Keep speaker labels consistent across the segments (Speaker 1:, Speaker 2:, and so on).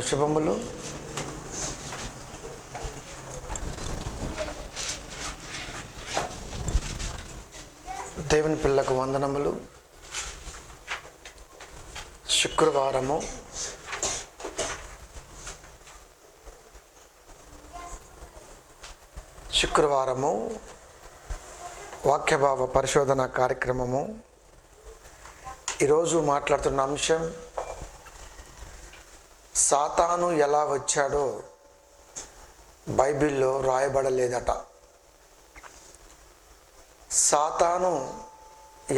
Speaker 1: శుభములు. దేవుని పిల్లకు వందనములు. శుక్రవారము వాక్యభావ పరిశోధన కార్యక్రమము. ఈరోజు మాట్లాడుతున్న అంశం సాతాను ఎలా వచ్చాడో బైబిల్లో రాయబడలేదట. సాతాను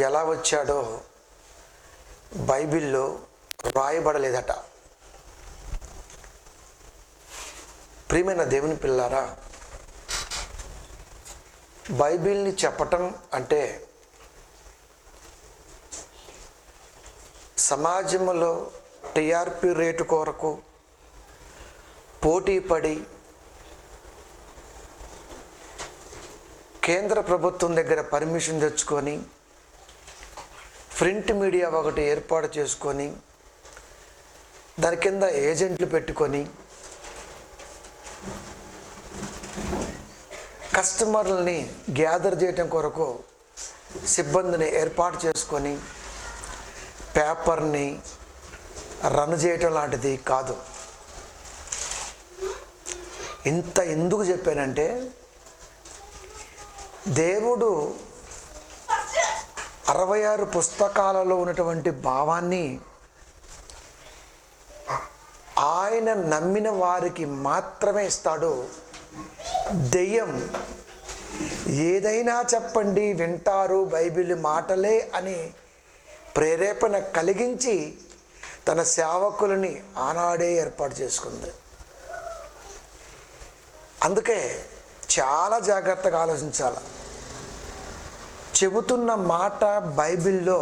Speaker 1: ఎలా వచ్చాడో బైబిల్లో రాయబడలేదట. ప్రియమైన దేవుని పిల్లారా, బైబిల్ని చెప్పటం అంటే సమాజంలో టీఆర్పీ రేటు కొరకు పోటీ పడి కేంద్ర ప్రభుత్వం దగ్గర పర్మిషన్ తెచ్చుకొని ప్రింట్ మీడియా ఒకటి ఏర్పాటు చేసుకొని దాని కింద ఏజెంట్లు పెట్టుకొని కస్టమర్లని గ్యాదర్ చేయటం కొరకు సిబ్బందిని ఏర్పాటు చేసుకొని పేపర్ని రన్ చేయటం లాంటిది కాదు. ఇంత ఎందుకు చెప్పానంటే, దేవుడు 66 పుస్తకాలలో ఉన్నటువంటి భావాన్ని ఆయన నమ్మిన వారికి మాత్రమే ఇస్తాడు. దెయ్యం ఏదైనా చెప్పండి వింటారు, బైబిల్ మాటలే అని ప్రేరేపణ కలిగించి తన సేవకులని ఆనాడే ఏర్పాటు చేసుకుంది. అందుకే చాలా జాగ్రత్తగా ఆలోచించాలి. చెబుతున్న మాట బైబిల్లో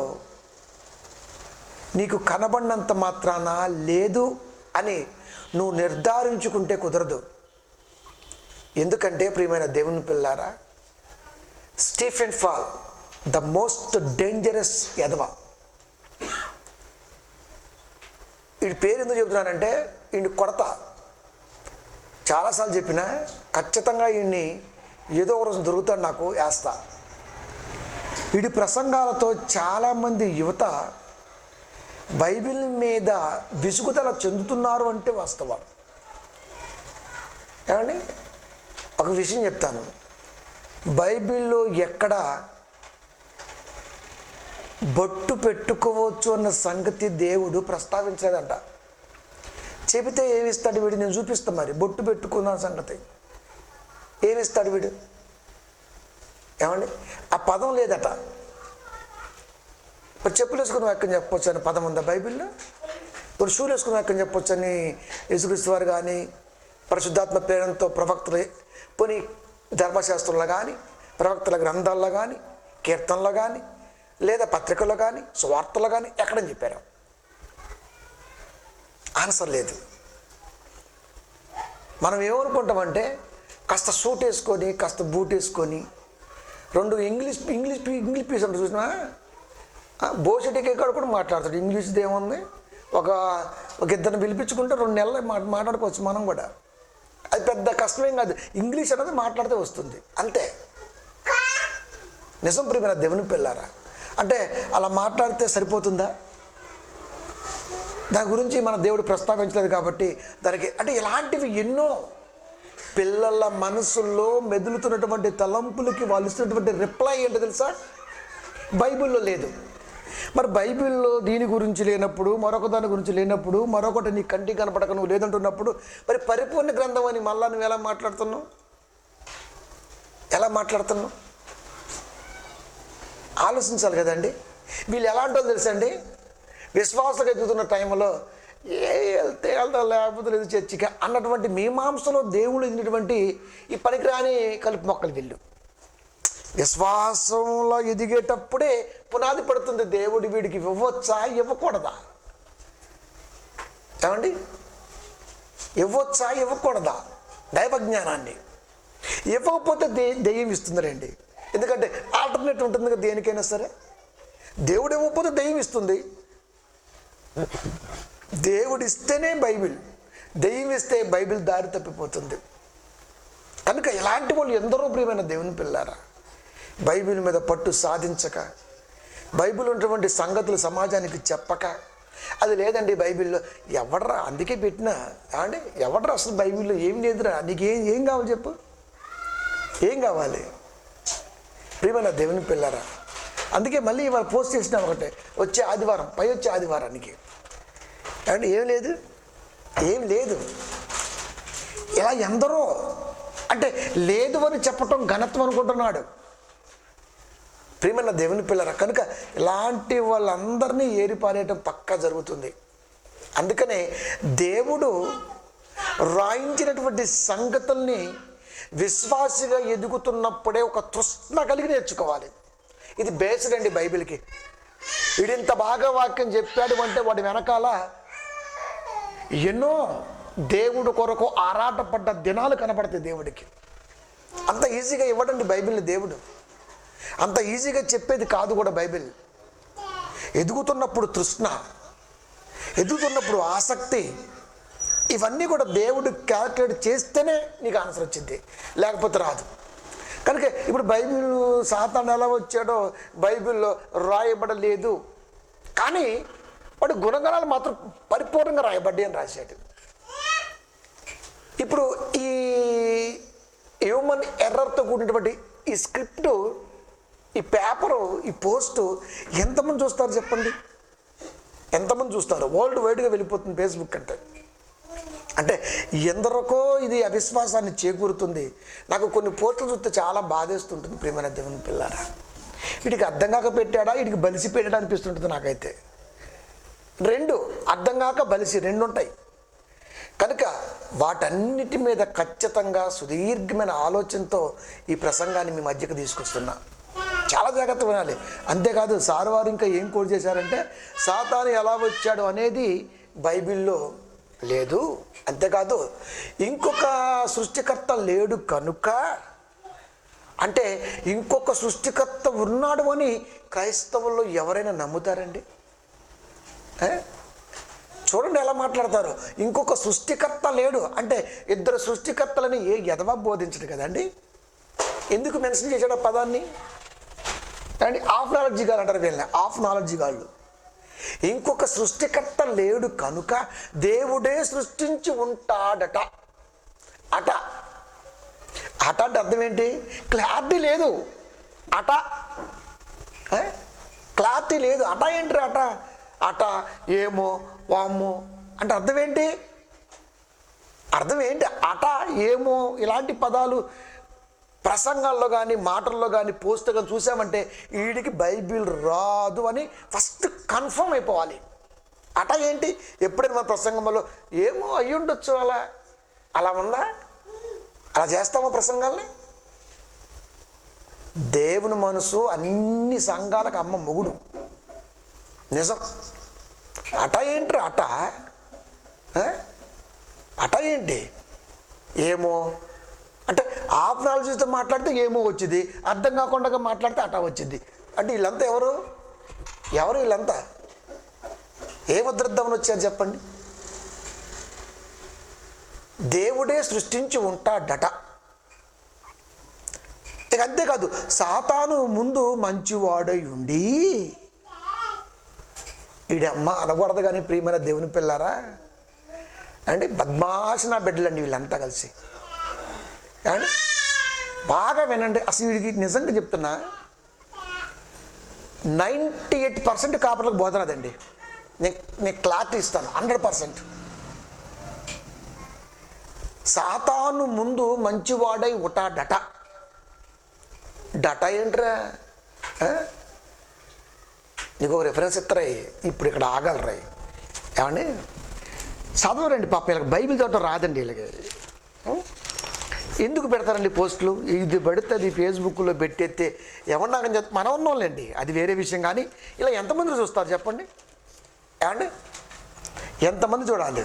Speaker 1: నీకు కనబడినంత మాత్రాన లేదు అని నువ్వు నిర్ధారించుకుంటే కుదరదు. ఎందుకంటే ప్రియమైన దేవుని పిల్లారా, Stephen fall the most dangerous ఎదవ. వీడి పేరు ఎందుకు చెబుతున్నానంటే, వీడిని కొడతా చాలాసార్లు చెప్పినా ఖచ్చితంగా వీడిని ఏదో ఒక రోజు దొరుకుతాడు, నాకు వేస్తా. వీడి ప్రసంగాలతో చాలామంది యువత బైబిల్ మీద విసుగుదల చెందుతున్నారు అంటే వాస్తవం. ఏమండి, ఒక విషయం చెప్తాను. బైబిల్లో ఎక్కడ బొట్టు పెట్టుకోవచ్చు అన్న సంగతి దేవుడు ప్రస్తావించలేదంట. చెబితే ఏమిస్తాడు వీడు? నేను చూపిస్తాను. మరి బొట్టు పెట్టుకున్న సంగతి ఏమిస్తాడు వీడు? ఏమండి, ఆ పదం లేదట. ఇప్పుడు చెప్పులు వేసుకుని వాక్యం చెప్పొచ్చు అని పదం ఉందా బైబిల్లో? ఇప్పుడు షూలు వేసుకుని వాక్యం చెప్పొచ్చు అని యేసుక్రీస్తు వారు కానీ పరిశుద్ధాత్మ ప్రేరణతో ప్రవక్తలు పోనీ ధర్మశాస్త్రంలో కానీ ప్రవక్తల గ్రంథాల్లో కానీ కీర్తనలో కానీ లేదా పత్రికల్లో కానీ సువార్తలో కానీ ఎక్కడని చెప్పారు? ఆన్సర్ లేదు. మనం ఏమనుకుంటామంటే కాస్త సూట్ వేసుకొని కాస్త బూట్ వేసుకొని 2 ఇంగ్లీష్ పీస్ అంటే చూసినా బోసటికి ఎక్కడ కూడా మాట్లాడతాడు. ఇంగ్లీష్ది ఏముంది? ఒక ఇద్దరిని పిలిపించుకుంటే 2 నెలలు మాట్లాడుకోవచ్చు మనం కూడా. అది పెద్ద కష్టమేం కాదు. ఇంగ్లీష్ అనేది మాట్లాడితే వస్తుంది, అంతే. నిజం ప్రియమైన దేవుని పిల్లారా, అంటే అలా మాట్లాడితే సరిపోతుందా? దాని గురించి మన దేవుడు ప్రస్తావించలేదు కాబట్టి దానికి అంటే ఇలాంటివి ఎన్నో పిల్లల మనసుల్లో మెదులుతున్నటువంటి తలంపులకి వాళ్ళు ఇస్తున్నటువంటి రిప్లై ఏంటో తెలుసా? బైబిల్లో లేదు. మరి బైబిల్లో దీని గురించి లేనప్పుడు, మరొక దాని గురించి లేనప్పుడు, మరొకటి నీ కంటికి కనపడక నువ్వు లేదంటున్నప్పుడు మరి పరిపూర్ణ గ్రంథం అని మళ్ళా నువ్వు ఎలా మాట్లాడుతున్నావు? ఆలోచించాలి కదండి. వీళ్ళు ఎలాంటి వాళ్ళు తెలుసండి? విశ్వాసంగా ఎదుగుతున్న టైంలో వెళ్తే లేకపోతే లేదు చర్చిగా అన్నటువంటి మీమాంసలో దేవుడు ఎదిగినటువంటి ఈ పనికిరాని కలుపు మొక్కలు వీళ్ళు. విశ్వాసంలో ఎదిగేటప్పుడే పునాది పడుతుంది. దేవుడి వీడికి ఇవ్వచ్చా ఇవ్వకూడదా? ఏమండి, ఇవ్వచ్చా ఇవ్వకూడదా? దైవజ్ఞానాన్ని ఇవ్వకపోతే దెయ్యం ఇస్తుందిలేండి. ఎందుకంటే ఆల్టర్నేట్ ఉంటుంది కదా దేనికైనా సరే. దేవుడు ఇవ్వకపోతే దెయ్యం ఇస్తుంది. దేవుడు ఇస్తేనే బైబిల్, దెయ్యం ఇస్తే బైబిల్ దారి తప్పిపోతుంది. కనుక ఇలాంటి వాళ్ళు ఎందరో ప్రియమైన దేవుని పిల్లారా బైబిల్ మీద పట్టు సాధించక, బైబిల్ ఉన్నటువంటి సంగతులు సమాజానికి చెప్పక, అది లేదండి బైబిల్లో ఎవడ్రా అందుకే పెట్టినా అంటే ఎవడ్రా అసలు బైబిల్లో ఏం లేదురా, నీకు ఏం కావాలి చెప్పు, ఏం కావాలి ప్రియమైన దేవుని పిల్లారా. అందుకే మళ్ళీ ఇవాళ పోస్ట్ చేసిన ఒకటే, వచ్చే ఆదివారానికి అంటే ఏం లేదు. ఇలా ఎందరో అంటే లేదు అని చెప్పటం ఘనత్వం అనుకుంటున్నాడు ప్రియమైన దేవుని పిల్లరా. కనుక ఇలాంటి వాళ్ళందరినీ ఏరిపారేయటం పక్కా జరుగుతుంది. అందుకనే దేవుడు రాయించినటువంటి సంగతుల్ని విశ్వాసిగా ఎదుగుతున్నప్పుడే ఒక తృష్ణ కలిగి నేర్చుకోవాలి. ఇది బేస్డ్ అండి బైబిల్కి. వీడింత బాగా వాక్యం చెప్పాడు అంటే వాడి వెనకాల ఎన్నో దేవుడు కొరకు ఆరాటపడ్డ దినాలు కనపడతాయి దేవుడికి. అంత ఈజీగా ఇవ్వడండి బైబిల్ని దేవుడు, అంత ఈజీగా చెప్పేది కాదు కూడా బైబిల్. ఎదుగుతున్నప్పుడు తృష్ణ, ఎదుగుతున్నప్పుడు ఆసక్తి, ఇవన్నీ కూడా దేవుడు క్యాల్కులేట్ చేస్తేనే నీకు ఆన్సర్ వచ్చింది, లేకపోతే రాదు. కనుక ఇప్పుడు బైబిల్ సాతాను ఎలా వచ్చాడో బైబిల్లో రాయబడలేదు, కానీ వాడి గుణగణాలు మాత్రం పరిపూర్ణంగా రాయబడ్డాయి అని రాశాడు. ఇప్పుడు ఈ హ్యూమన్ ఎర్రర్తో కూడినటువంటి ఈ స్క్రిప్టు, ఈ పేపరు, ఈ పోస్టు ఎంతమంది చూస్తారు చెప్పండి? ఎంతమంది చూస్తారు? వరల్డ్ వైడ్గా వెళ్ళిపోతుంది ఫేస్బుక్ అంటే ఎందరికో ఇది అవిశ్వాసాన్ని చేకూరుతుంది. నాకు కొన్ని పోస్టులు చూస్తే చాలా బాధేస్తుంటుంది ప్రియమైన దేవుని పిల్లారా. వీటికి అర్థం కాక పెట్టాడా, వీటికి బలిసి పెట్టాడా అనిపిస్తుంటుంది నాకైతే. రెండు అర్థం కాక బలిసి రెండు ఉంటాయి. కనుక వాటన్నిటి మీద ఖచ్చితంగా సుదీర్ఘమైన ఆలోచనతో ఈ ప్రసంగాన్ని మీ మధ్యకు తీసుకొస్తున్నా. చాలా జాగ్రత్త వినాలి. అంతేకాదు సార్ వారు ఇంకా ఏం కోడ్ చేశారంటే సాతాను ఎలా వచ్చాడు అనేది బైబిల్లో లేదు. అంతేకాదు ఇంకొక సృష్టికర్త లేడు కనుక, అంటే ఇంకొక సృష్టికర్త ఉన్నాడు అని క్రైస్తవుల్లో ఎవరైనా నమ్ముతారండి? చూడండి ఎలా మాట్లాడతారు. ఇంకొక సృష్టికర్త లేడు అంటే ఇద్దరు సృష్టికర్తలని ఏ ఎదవా బోధించడు కదండి. ఎందుకు మెన్షన్ చేశాడు ఆ పదాన్ని? అండి హాఫ్ నాలెడ్జీ గారు అంటారు వీళ్ళని, హాఫ్ నాలెడ్జీ గాళ్ళు. ఇంకొక సృష్టికర్త లేడు కనుక దేవుడే సృష్టించి ఉంటాడట. అట అట అంటే అర్థం ఏంటి? క్లారిటీ లేదు. అట క్లారిటీ లేదు. అట ఏంటి? అట అట ఏమో వామ్మో అంటే అర్థం ఏంటి? అట ఏమో ఇలాంటి పదాలు ప్రసంగాల్లో కానీ మాటల్లో కానీ పోస్ట్ కానీ చూసామంటే వీడికి బైబిల్ రాదు అని ఫస్ట్ కన్ఫర్మ్ అయిపోవాలి. అట ఏంటి? ఎప్పుడైనా మన ప్రసంగంలో ఏమో అయ్యుండొచ్చు, అలా ఉందా? అలా చేస్తామా ప్రసంగాల్ని? దేవుని మనసు అన్ని సంఘాలకు అమ్మ మొగుడు, నిజం. అట ఏంటి? అట ఏంటి? ఏమో అంటే హాఫ్ నాలెడ్జ్తో మాట్లాడితే ఏమో వచ్చింది, అర్థం కాకుండా మాట్లాడితే అట వచ్చింది. అంటే వీళ్ళంతా ఎవరు వీళ్ళంతా? ఏ ముద్రిద్దామని వచ్చారు చెప్పండి? దేవుడే సృష్టించి ఉంటాడట. ఇక అంతేకాదు సాతాను ముందు మంచివాడై ఉండి, ఈడమ్మ అనకూడదు కానీ ప్రియమైన దేవుని పిల్లారా, అంటే బద్మాష నా బిడ్డలండి వీళ్ళంతా కలిసి. అండ్ బాగా వినండి, అసలు వీడికి నిజంగా చెప్తున్నా 98% కాపర్లకు బోధనదండి. నేను క్లారిటీ ఇస్తాను 100%. సాతాను ముందు మంచివాడై ఉంటాడట. డట ఏంట్రా? నీకు ఒక రిఫరెన్స్ ఇస్తారాయి, ఇప్పుడు ఇక్కడ ఆగలరాయి. ఏమండి చదవరండి పాప, వీళ్ళకి బైబిల్ చదవటం రాదండి వీళ్ళకి. ఎందుకు పెడతారండి పోస్టులు? ఇది పెడితే అది ఫేస్బుక్లో పెట్టేస్తే ఎవరన్నా మనం ఉన్నోళ్ళండి, అది వేరే విషయం. కానీ ఇలా ఎంతమంది చూస్తారు చెప్పండి? ఏమండి ఎంతమంది చూడాలి?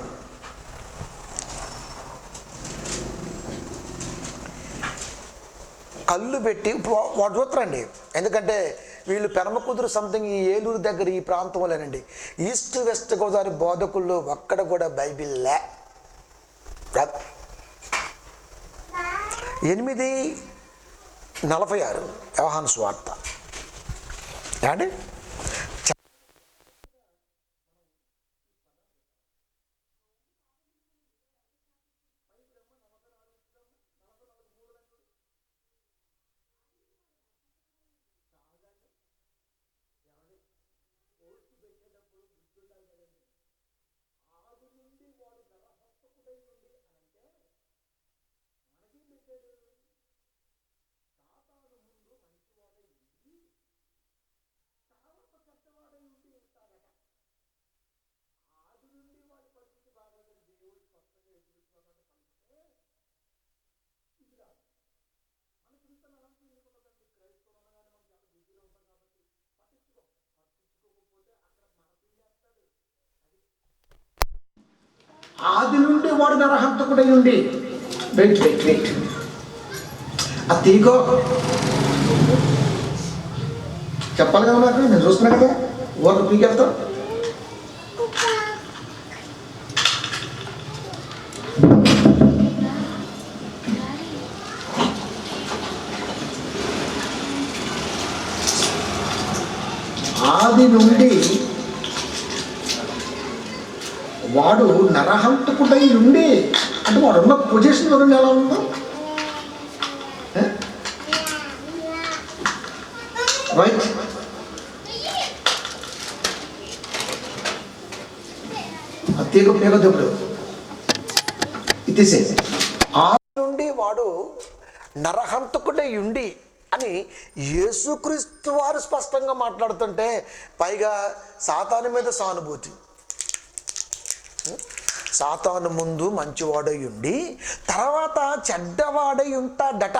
Speaker 1: కళ్ళు పెట్టి వాడు చూస్తారండి. ఎందుకంటే వీళ్ళు పెనమకుదురు సంథింగ్ ఈ ఏలూరు దగ్గర ఈ ప్రాంతంలోనండి ఈస్ట్ వెస్ట్ గోదావరి బోధకుల్లో ఒక్కడ కూడా బైబిల్ లే. 8:46 యోహాను సువార్త. ఏమండి? ఆది నుండి వాడు నరహంతకుడై ఉండి, వెయిట్ ఆ తీగో చెప్పాలి కదా నాకు, నేను చూస్తున్నా కదా ఊరికి పీకెళ్తాం. ఆది నుండి వాడు నరహంతకుడై ఉండి అంటే వాడు ఉన్న పొజిషన్ కదండి ఎలా ఉందో. రైట్. తీగ పేగప్పుడు ఇతేసే ఆది నుండి వాడు నరహంతకుడై ఉండి అని యేసుక్రీస్తు వారు స్పష్టంగా మాట్లాడుతుంటే, పైగా సాతాను మీద సానుభూతి. సాతాను ముందు మంచివాడై ఉండి తర్వాత చెడ్డవాడై ఉంటాడట.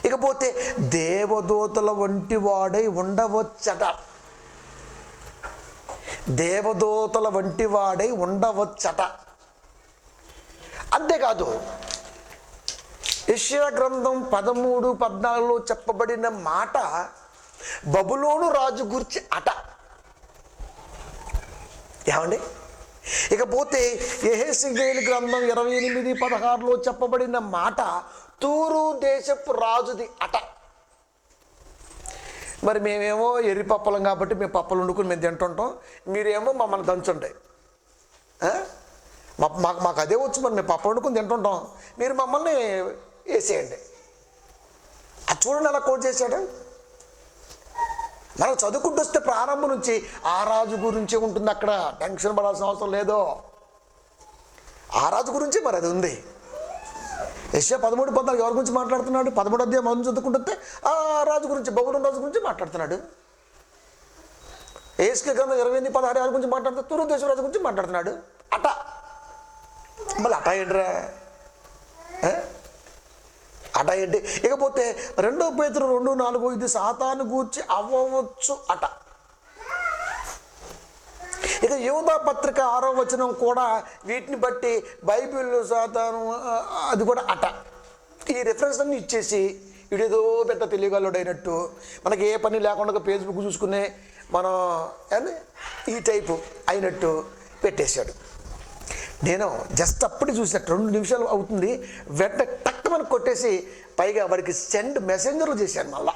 Speaker 1: ఇకపోతే దేవదూతల వంటి వాడై ఉండవచ్చట. దేవదూతల వంటి వాడై ఉండవచ్చట. అంతేకాదు యెషయా గ్రంథం 13:14 చెప్పబడిన మాట బబులోను రాజు గురించి అట. ఏమండి? ఇకపోతే యెహెజ్కేలు గ్రంథం 28:16 చెప్పబడిన మాట తూరు దేశపు రాజుది అట. మరి మేమేమో ఎర్రి పప్పలం కాబట్టి మేము పప్పలు వండుకుని మేము తింటుంటాం, మీరేమో మమ్మల్ని దంచుంటాయి. మాకు అదే వచ్చు, మరి మేము పప్పు వండుకుని తింటుంటాం, మీరు మమ్మల్ని వేసేయండి. అది చూడండి ఎలా కోట్ చేశాడు. మనం చదువుకుంటూ వస్తే ప్రారంభం నుంచి ఆ రాజు గురించే ఉంటుంది, అక్కడ టెన్షన్ పడాల్సిన అవసరం లేదు. ఆ రాజు గురించి మరి అది ఉంది. యెషయా 13:14 ఎవరి గురించి మాట్లాడుతున్నాడు? 13వ అధ్యాయం మనం చదువుకుంటే ఆ రాజు గురించి, బబులోను రాజు గురించి మాట్లాడుతున్నాడు. యెహెజ్కేలు గ్రంథం 28:16 గురించి మాట్లాడుతూ తూరు దేశం రాజు గురించి మాట్లాడుతున్నాడు అట. మళ్ళీ అట ఏంట్రా? అట ఏంటి? ఇకపోతే 2 పేతురు 2:4 ఇది సాతాను గూర్చి అవ్వవచ్చు అట. ఇక యోధా పత్రిక 6వ వచనం కూడా వీటిని బట్టి బైబిల్ సాతాను అది కూడా అట. ఈ రిఫరెన్స్ అన్ని ఇచ్చేసి వీడేదో పెద్ద తెలియగలడు అయినట్టు, మనకి ఏ పని లేకుండా ఫేస్బుక్ చూసుకునే మనం ఈ టైపు అయినట్టు పెట్టేశాడు. నేను జస్ట్ అప్పుడు చూసా, 2 నిమిషాలు అవుతుంది, వెంట టక్ మనకు కొట్టేసి పైగా వాడికి సెండ్ మెసెంజర్లు చేశాను. మళ్ళా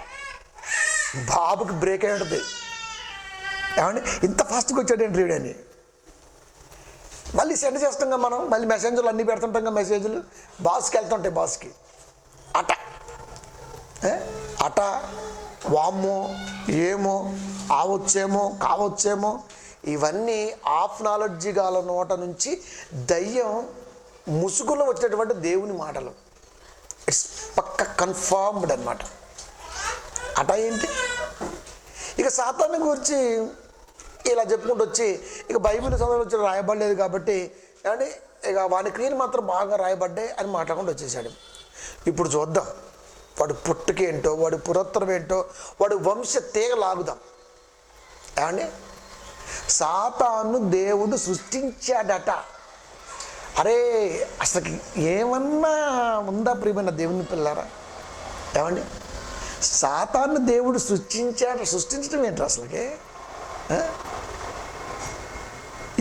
Speaker 1: బాబుకి బ్రేక్ అయి ఉంటుంది. ఏమండి ఇంత ఫాస్ట్గా వచ్చాడేంటి రీడని మళ్ళీ సెండ్ చేస్తాం మనం, మళ్ళీ మెసెంజర్లు అన్నీ పెడుతుంటాం కదా, మెసేజ్లు బాస్కి వెళ్తుంటాయి. బాస్కి అట అట వామ్మో ఏమో ఆవచ్చేమో కావచ్చేమో ఇవన్నీ ఆఫ్ నాలెడ్జి గాల నోట నుంచి దయ్యం ముసుగులో వచ్చినటువంటి దేవుని మాటలు. ఇట్స్ పక్క కన్ఫర్మ్డ్ అన్నమాట. అట ఏంటి? ఇక సాతాను గురించి ఇలా చెప్పుకుంటూ వచ్చి ఇక బైబిల్ చదవచ్చు రాయబడలేదు కాబట్టి కానీ ఇక వాని క్రియలు మాత్రం బాగా రాయబడ్డాయి అని మాట్లాడుకుంటూ వచ్చేసాడు. ఇప్పుడు చూద్దాం వాడు పుట్టుకేంటో, వాడి పురత్తరం ఏంటో, వాడి వంశ తీగ లాగుదాం. ఏమండి? సాతాను దేవుడు సృష్టించాడట. అరే అసలు ఏమన్నా ఉందా ప్రియమైన దేవుని పిల్లారా? ఏమండి? సాతాను దేవుడు సృష్టించడం ఏంటి అసలుకి?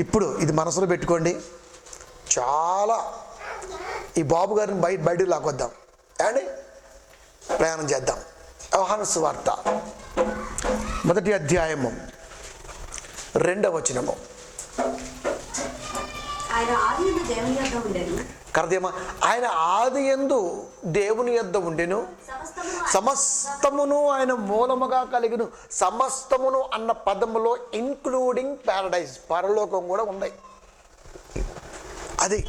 Speaker 1: ఇప్పుడు ఇది మనసులో పెట్టుకోండి. చాలా ఈ బాబు గారిని బయటకు లాక్కొద్దాం అండి, ప్రయాణం చేద్దాం. యోహాను సువార్త 1వ అధ్యాయము 2వ వచనము. కరదేమా, ఆయన ఆది యందు దేవుని యొద్ద ఉండెను, సమస్తమును ఆయన మూలముగా కలిగిన. సమస్తమును అన్న పదములో ఇంక్లూడింగ్ ప్యారడైజ్, పరలోకం కూడా ఉంది. అది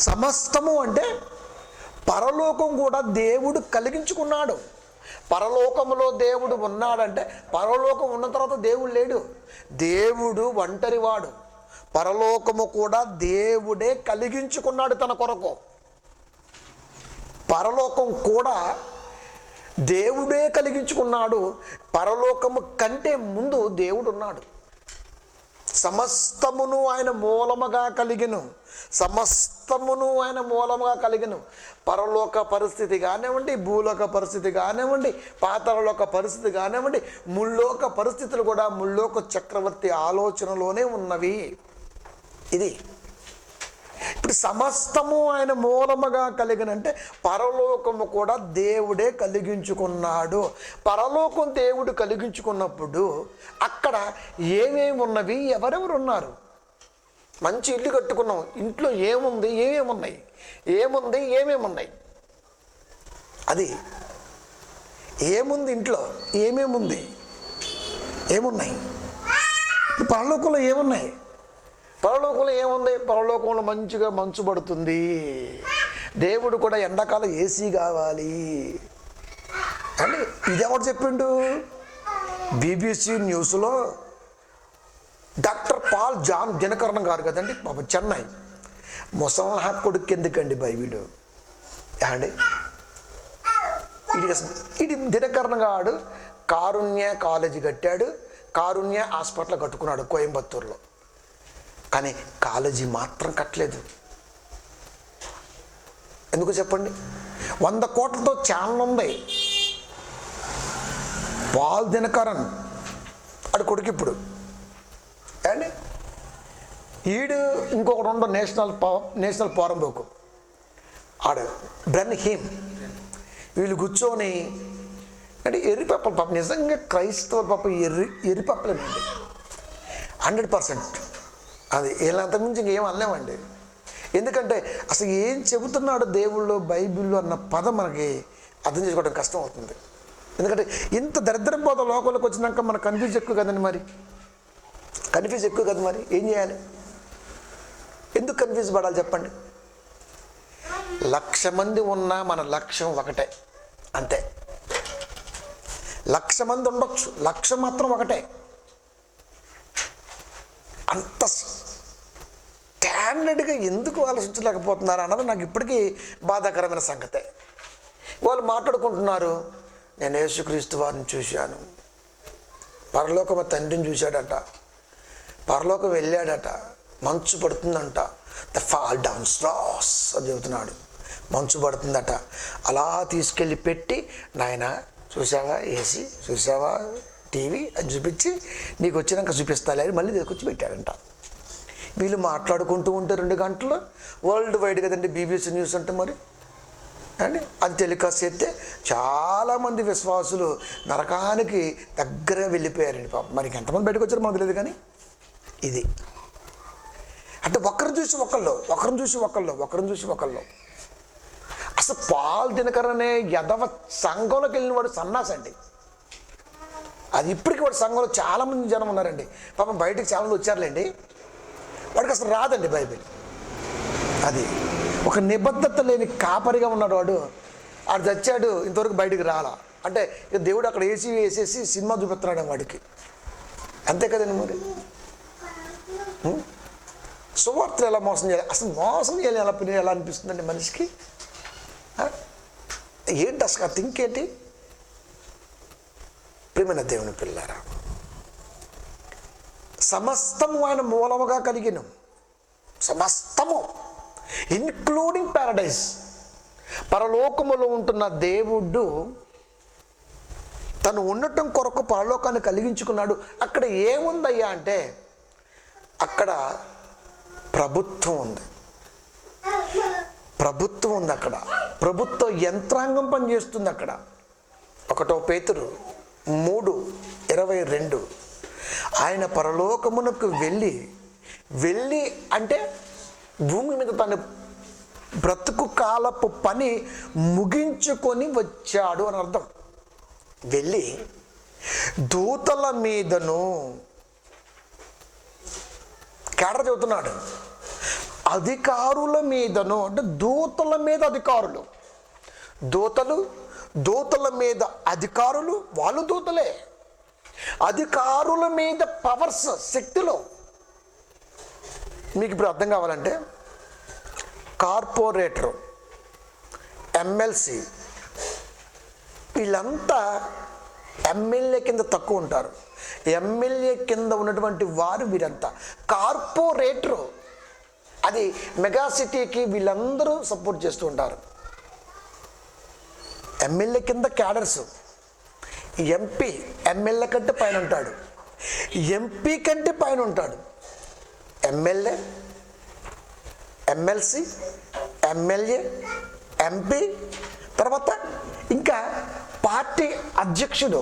Speaker 1: సమస్తము అంటే పరలోకం కూడా దేవుడు కలిగించుకున్నాడు. పరలోకములో దేవుడు ఉన్నాడంటే పరలోకం ఉన్న తర్వాత దేవుడు లేడు. దేవుడు ఒంటరివాడు. పరలోకము కూడా దేవుడే కలిగించుకున్నాడు తన కొరకు. పరలోకం కూడా దేవుడే కలిగించుకున్నాడు. పరలోకము కంటే ముందు దేవుడు ఉన్నాడు. సమస్తమును ఆయన మూలముగా కలిగెను, సమస్తమును ఆయన మూలముగా కలిగెను. పరలోక పరిస్థితి కానివ్వండి, భూలోక పరిస్థితి కానివ్వండి, పాతాళలోక పరిస్థితి కానివ్వండి, ముల్లోక పరిస్థితులు కూడా ముల్లోక చక్రవర్తి ఆలోచనలోనే ఉన్నవి. ఇది ఇప్పుడు సమస్తము ఆయన మూలముగా కలిగినంటే పరలోకము కూడా దేవుడే కలిగించుకున్నాడు. పరలోకం దేవుడు కలిగించుకున్నప్పుడు అక్కడ ఏమేమి ఉన్నవి, ఎవరెవరు ఉన్నారు? మంచి ఇల్లు కట్టుకున్నాం, ఇంట్లో ఏముంది, ఏమేమి ఉన్నాయి, ఏముంది, ఏమేమి ఉన్నాయి, అది ఏముంది, ఇంట్లో ఏమేముంది, ఏమున్నాయి. పరలోకంలో ఏమున్నాయి? పరలోకంలో ఏముంది? పరలోకంలో మంచిగా మంచు పడుతుంది. దేవుడు కూడా ఎండాకాలం ఏసీ కావాలి అని ఇదెవరు చెప్పిండు? BBC న్యూస్లో డాక్టర్ పాల్ జాన్ దినకరణ గారు కదండి, పాప చెన్నై. ముసలి కొడుకు ఎందుకండి బైబిలు అండి? ఇది దినకరణ గారు కారుణ్య కాలేజీ కట్టాడు, కారుణ్య హాస్పిటల్ కట్టుకున్నాడు కోయంబత్తూరులో. కానీ కాలేజీ మాత్రం కట్టలేదు. ఎందుకు చెప్పండి? 100 కోట్లతో ఛానల్ ఉంది. పాల్ దినకరన్ ఆడు కొడుకు ఇప్పుడు అండి. ఈడు ఇంకొకటి ఉండవు, నేషనల్ పోరంబోకు ఆడు బ్రెన్ హీమ్. వీళ్ళు కూర్చొని అంటే ఎర్రిపప్పలు, పాప నిజంగా క్రైస్తవులు పాప ఎర్రిపప్పలేనండి 100%. అది వీళ్ళంతకుమించి ఇంకేం అనలేమండి. ఎందుకంటే అసలు ఏం చెబుతున్నాడు దేవుళ్ళు బైబిల్లో అన్న పదం మనకి అర్థం చేసుకోవడం కష్టం అవుతుంది. ఎందుకంటే ఇంత దరిద్రం పోత లోకంలోకి వచ్చినాక మనకు కన్ఫ్యూజ్ ఎక్కువ కదండి. మరి కన్ఫ్యూజ్ ఎక్కువ కదా, మరి ఏం చేయాలి? ఎందుకు కన్ఫ్యూజ్ పడాలి చెప్పండి? 1,00,000 మంది ఉన్నా మన లక్ష్యం ఒకటే, అంతే. 1,00,000 మంది ఉండొచ్చు, లక్ష్యం మాత్రం ఒకటే. అంత స్టాండర్డ్గా ఎందుకు ఆలోచించలేకపోతున్నారు అన్నది నాకు ఇప్పటికీ బాధాకరమైన సంగతే. వాళ్ళు మాట్లాడుకుంటున్నారు, నేను యేసుక్రీస్తు వారిని చూశాను, పరలోకం తండ్రిని చూశాడట, పరలోకం వెళ్ళాడట, మంచు పడుతుందంట, ద ఫాల్ డౌన్ స్టార్స్ అని చెబుతున్నాడు. మంచు పడుతుందట, అలా తీసుకెళ్ళి పెట్టి, నాయన చూసావా ఏసీ, చూసావా టీవీ అని చూపించి, నీకు వచ్చినాక చూపిస్తాలే అని మళ్ళీ తీసుకొచ్చి పెట్టాడంట. వీళ్ళు మాట్లాడుకుంటూ ఉంటే 2 గంటలు వరల్డ్ వైడ్ కదండి BBC న్యూస్ అంటే మరి అండి. అది టెలికాస్ట్ చేస్తే చాలామంది విశ్వాసులు నరకానికి దగ్గరగా వెళ్ళిపోయారండి పాపం. మరి ఎంతమంది బయటకు వచ్చారో మనకు తెలియదు. కానీ ఇది అంటే ఒకరిని చూసి ఒకళ్ళు, ఒకరిని చూసి ఒకళ్ళు, ఒకరిని చూసి ఒకళ్ళు. అసలు పాల్ దినకర్ అనే యదవ సంఘంలోకి వెళ్ళిన వాడు సన్నాసి అండి. అది ఇప్పటికీ వాడు సంఘంలో చాలామంది జనం ఉన్నారండి. పాపం బయటకు చాలామంది వచ్చారులేండి. వాడికి అసలు రాదండి బైబిల్. అది ఒక నిబద్ధత లేని కాపరిగా ఉన్నాడు వాడు. ఆడు చచ్చాడు, ఇంతవరకు బయటికి రాలా అంటే ఇక దేవుడు అక్కడ వేసేసి సినిమా చూపిస్తున్నాడు వాడికి. అంతే కదండి. మరి సువార్తలు ఎలా మోసం చేయాలి? అసలు మోసం చేయాలి ఎలా అనిపిస్తుందండి మనిషికి? ఏంటి అసలు ఆ థింక్ ఏంటి? ప్రియమైన దేవుని పిల్లారా, సమస్తము ఆయన మూలముగా కలిగిన, సమస్తము ఇన్క్లూడింగ్ ప్యారడైజ్. పరలోకములో ఉంటున్న దేవుడు తను ఉండటం కొరకు పరలోకాన్ని కలిగించుకున్నాడు. అక్కడ ఏముందయ్యా అంటే అక్కడ ప్రభుత్వం ఉంది, ప్రభుత్వం ఉంది అక్కడ, ప్రభుత్వ యంత్రాంగం పనిచేస్తుంది అక్కడ. 1 పేతురు 3:22 ఆయన పరలోకమునకు వెళ్ళి అంటే భూమి మీద తన బ్రతుకు కాలపు పని ముగించుకొని వచ్చాడు అని అర్థం. వెళ్ళి దూతల మీదను, కేడర్ చెబుతున్నాడు, అధికారుల మీదను, అంటే దూతల మీద అధికారులు, దూతల మీద అధికారులు, వాళ్ళు దూతలే, అధికారుల మీద పవర్స్, శక్తులు. మీకు ఇప్పుడు అర్థం కావాలంటే కార్పొరేటర్, ఎమ్మెల్సీ, వీళ్ళంతా ఎమ్మెల్యే కింద తక్కువ ఉంటారు. ఎమ్మెల్యే కింద ఉన్నటువంటి వారు వీరంతా కార్పొరేటరు. అది మెగా సిటీకి వీళ్ళందరూ సపోర్ట్ చేస్తూ ఉంటారు. ఎమ్మెల్యే కింద క్యాడర్స్. ఎంపీ ఎమ్మెల్యే కంటే పైన ఉంటాడు, ఎంపీ కంటే పైన ఉంటాడు. ఎమ్మెల్యే, ఎమ్మెల్సీ, ఎమ్మెల్యే, ఎంపీ, తర్వాత ఇంకా పార్టీ అధ్యక్షుడు,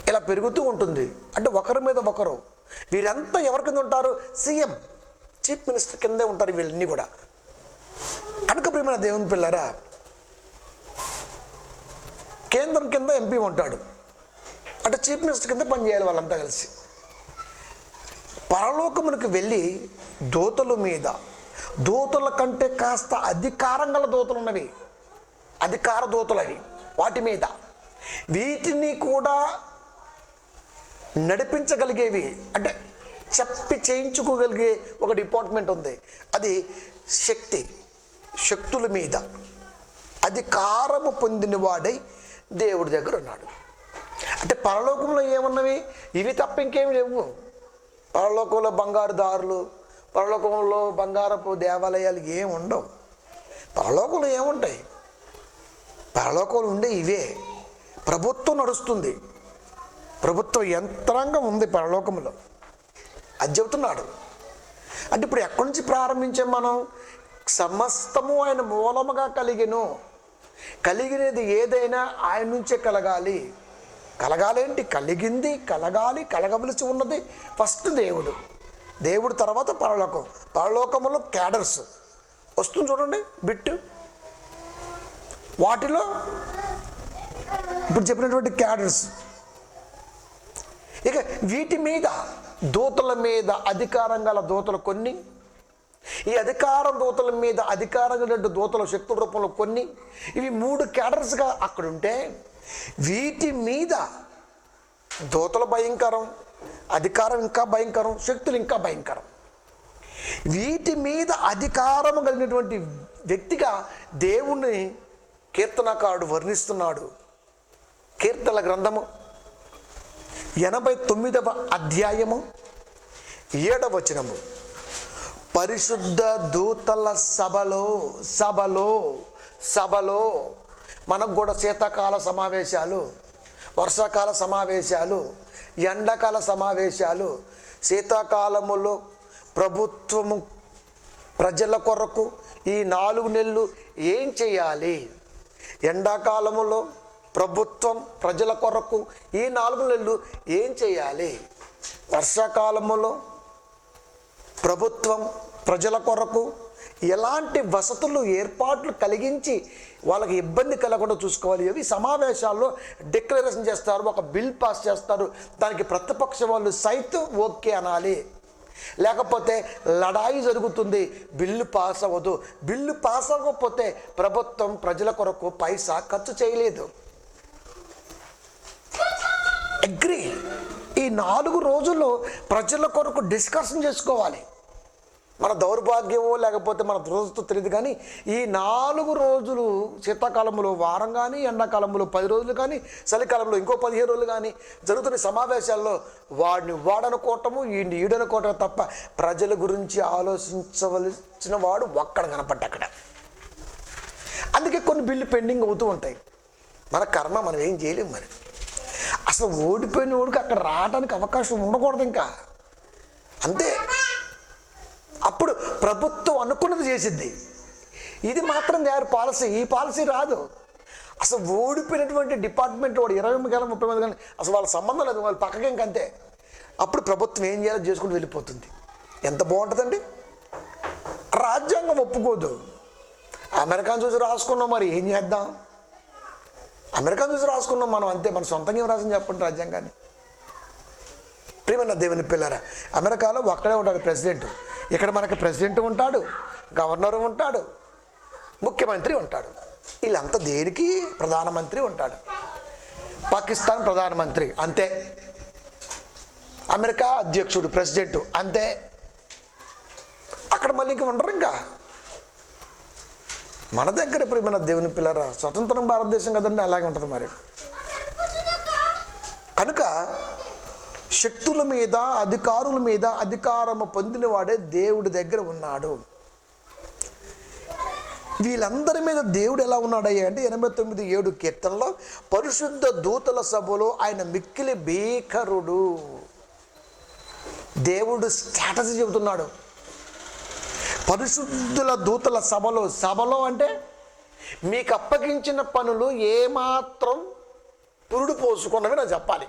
Speaker 1: ఇలా పెరుగుతూ ఉంటుంది. అంటే ఒకరి మీద ఒకరు. వీరంతా ఎవరి కింద ఉంటారు? సీఎం, చీఫ్ మినిస్టర్ కిందే ఉంటారు వీళ్ళన్నీ కూడా. కనుక ప్రియమైన దేవుని పిల్లరా, కేంద్రం కింద ఎంపీ ఉంటాడు, అంటే చీఫ్ మినిస్టర్ కింద పనిచేయాలి వాళ్ళంతా కలిసి. పరలోకమునికి వెళ్ళి దూతల మీద, దూతల కంటే కాస్త అధికారం గల దూతలు ఉన్నవి, అధికార దూతలు అవి, వాటి మీద వీటిని కూడా నడిపించగలిగేవి, అంటే చెప్పి చేయించుకోగలిగే ఒక డిపార్ట్మెంట్ ఉంది. అది శక్తుల మీద అధికారము పొందిన వాడై దేవుడి దగ్గర ఉన్నాడు. అంటే పరలోకంలో ఏమున్నవి? ఇవి తప్ప ఇంకేమి లేవు. పరలోకంలో బంగారు దారులు, పరలోకంలో బంగారపు దేవాలయాలు ఏమి ఉండవు. పరలోకంలో ఏముంటాయి? పరలోకంలో ఉండే ఇవే. ప్రభుత్వం నడుస్తుంది, ప్రభుత్వ యంత్రాంగం ఉంది పరలోకంలో. అది చెబుతున్నాడు. అంటే ఇప్పుడు ఎక్కడి నుంచి ప్రారంభించాం మనం? సమస్తము ఆయన మూలముగా కలిగినది ఏదైనా ఆయన నుంచే కలగాలి. కలగాలేంటి? కలిగింది, కలగాలి, కలగవలసి ఉన్నది ఫస్ట్ దేవుడు తర్వాత పరలోకం. పరలోకంలో క్యాడర్స్ వస్తుంది చూడండి, బిట్టు. వాటిలో ఇప్పుడు చెప్పినటువంటి క్యాడర్స్. ఇక వీటి మీద, దూతల మీద అధికారం గల దూతలు కొన్ని, ఈ అధికారం దూతల మీద అధికారం గల దూతల శక్తుల రూపంలో కొన్ని, ఇవి 3 క్యాడర్స్గా అక్కడ ఉంటే, వీటి మీద దూతల భయంకరం, అధికారం ఇంకా భయంకరం, శక్తులు ఇంకా భయంకరం. వీటి మీద అధికారం కలిగినటువంటి వ్యక్తిగా దేవుణ్ణి కీర్తనకారుడు వర్ణిస్తున్నాడు. కీర్తనల గ్రంథము 89వ అధ్యాయము 7వ వచనము, పరిశుద్ధ దూతల సభలో మనకు కూడా శీతాకాల సమావేశాలు, వర్షాకాల సమావేశాలు, ఎండాకాల సమావేశాలు. శీతాకాలములో ప్రభుత్వము ప్రజల కొరకు ఈ 4 నెలలు ఏం చేయాలి? ఎండాకాలములో ప్రభుత్వం ప్రజల కొరకు ఈ 4 నెలలు ఏం చేయాలి? వర్షాకాలములో ప్రభుత్వం ప్రజల కొరకు ఎలాంటి వసతులు, ఏర్పాట్లు కలిగించి వాళ్ళకి ఇబ్బంది కలగకుండా చూసుకోవాలి. ఇవి సమావేశాల్లో డిక్లరేషన్ చేస్తారు, ఒక బిల్ పాస్ చేస్తారు. దానికి ప్రతిపక్ష వాళ్ళు సైతం ఓకే అనాలి, లేకపోతే లడాయి జరుగుతుంది, బిల్లు పాస్ అవ్వదు. బిల్లు పాస్ అవ్వకపోతే ప్రభుత్వం ప్రజల కొరకు పైసా ఖర్చు చేయలేదు. అగ్రీ. ఈ 4 రోజుల్లో ప్రజల కొరకు డిస్కషన్ చేసుకోవాలి. మన దౌర్భాగ్యమో లేకపోతే మన దురదృష్టం తెలియదు, కానీ ఈ 4 రోజులు శీతాకాలంలో వారం కానీ, ఎండాకాలంలో 10 రోజులు కానీ, చలికాలంలో ఇంకో 15 రోజులు కానీ జరుగుతున్న సమావేశాల్లో వాడనుకోవటము, ఈడనుకోవటం తప్ప ప్రజల గురించి ఆలోచించవలసిన వాడు ఒక్కడ కనపడ్డా అక్కడ. అందుకే కొన్ని బిల్లు పెండింగ్ అవుతూ ఉంటాయి. మన కర్మ, మనం ఏం చేయలేము. మరి అసలు ఓడిపోయిన వాడికి అక్కడ రావడానికి అవకాశం ఉండకూడదు ఇంకా, అంతే. ప్రభుత్వం అనుకున్నది చేసిద్ది. ఇది మాత్రం దాని పాలసీ. ఈ పాలసీ రాదు. అసలు ఓడిపోయినటువంటి డిపార్ట్మెంట్ వాడు 20 గంటలు 30 మంది గంటలు అసలు వాళ్ళ సంబంధం లేదు, వాళ్ళు పక్కకి ఇంకంతే. అప్పుడు ప్రభుత్వం ఏం చేయాలో చేసుకుంటూ వెళ్ళిపోతుంది. ఎంత బాగుంటుందండి. రాజ్యాంగం ఒప్పుకోదు. అమెరికాను చూసి రాసుకున్నాం, మరి ఏం చేద్దాం? అమెరికాను చూసి రాసుకున్నాం మనం, అంతే. మన సొంతంగా ఏం రాసింది చెప్పండి రాజ్యాంగాన్ని? ప్రియమైన దేవుని పిల్లరా, అమెరికాలో ఒక్కడే ఉంటాడు ప్రెసిడెంట్. ఇక్కడ మనకి ప్రెసిడెంట్ ఉంటాడు, గవర్నరు ఉంటాడు, ముఖ్యమంత్రి ఉంటాడు. వీళ్ళంతా దేనికి? ప్రధానమంత్రి ఉంటాడు. పాకిస్తాన్ ప్రధానమంత్రి అంతే. అమెరికా అధ్యక్షుడు ప్రెసిడెంట్ అంతే. అక్కడ మళ్ళీ ఇంక ఉండరు. ఇంకా మన దగ్గర ఇప్పుడు మన దేవుని పిల్లరా స్వతంత్రం భారతదేశం కదండి, అలాగే ఉంటుంది మరి. కనుక శక్తుల మీద అధికారుల మీద అధికారము పొందినవాడే దేవుడి దగ్గర ఉన్నాడు. వీళ్ళందరి మీద దేవుడు ఎలా ఉన్నాడయ్యా అంటే 89:7 కీర్తనలో పరిశుద్ధ దూతల సభలో ఆయన మిక్కిలి భీకరుడు. దేవుడు స్ట్రాటజీ చెబుతున్నాడు. పరిశుద్ధుల దూతల సభలో, సభలో అంటే మీకు అప్పగించిన పనులు ఏమాత్రం పురుడు పోసుకున్నవి నాకు చెప్పాలి.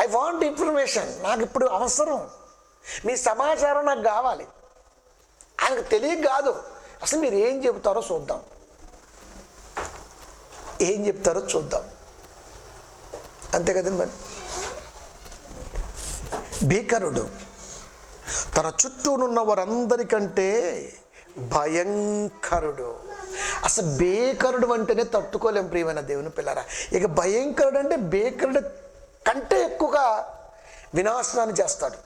Speaker 1: I want information. నాకు ఇప్పుడు అవసరం, మీ సమాచారం నాకు కావాలి. ఆయనకు తెలియక కాదు, అసలు మీరు ఏం చెబుతారో చూద్దాం, ఏం చెప్తారో చూద్దాం, అంతే కదండి. మరి భీకరుడు, తన చుట్టూనున్న వారందరికంటే భయంకరుడు. అసలు భీకరుడు అంటేనే తట్టుకోలేం ప్రియమైన దేవుని పిల్లరా. ఇక భయంకరుడు అంటే భీకరుడు కంటే ఎక్కువగా వినాశనాన్ని చేస్తాడు.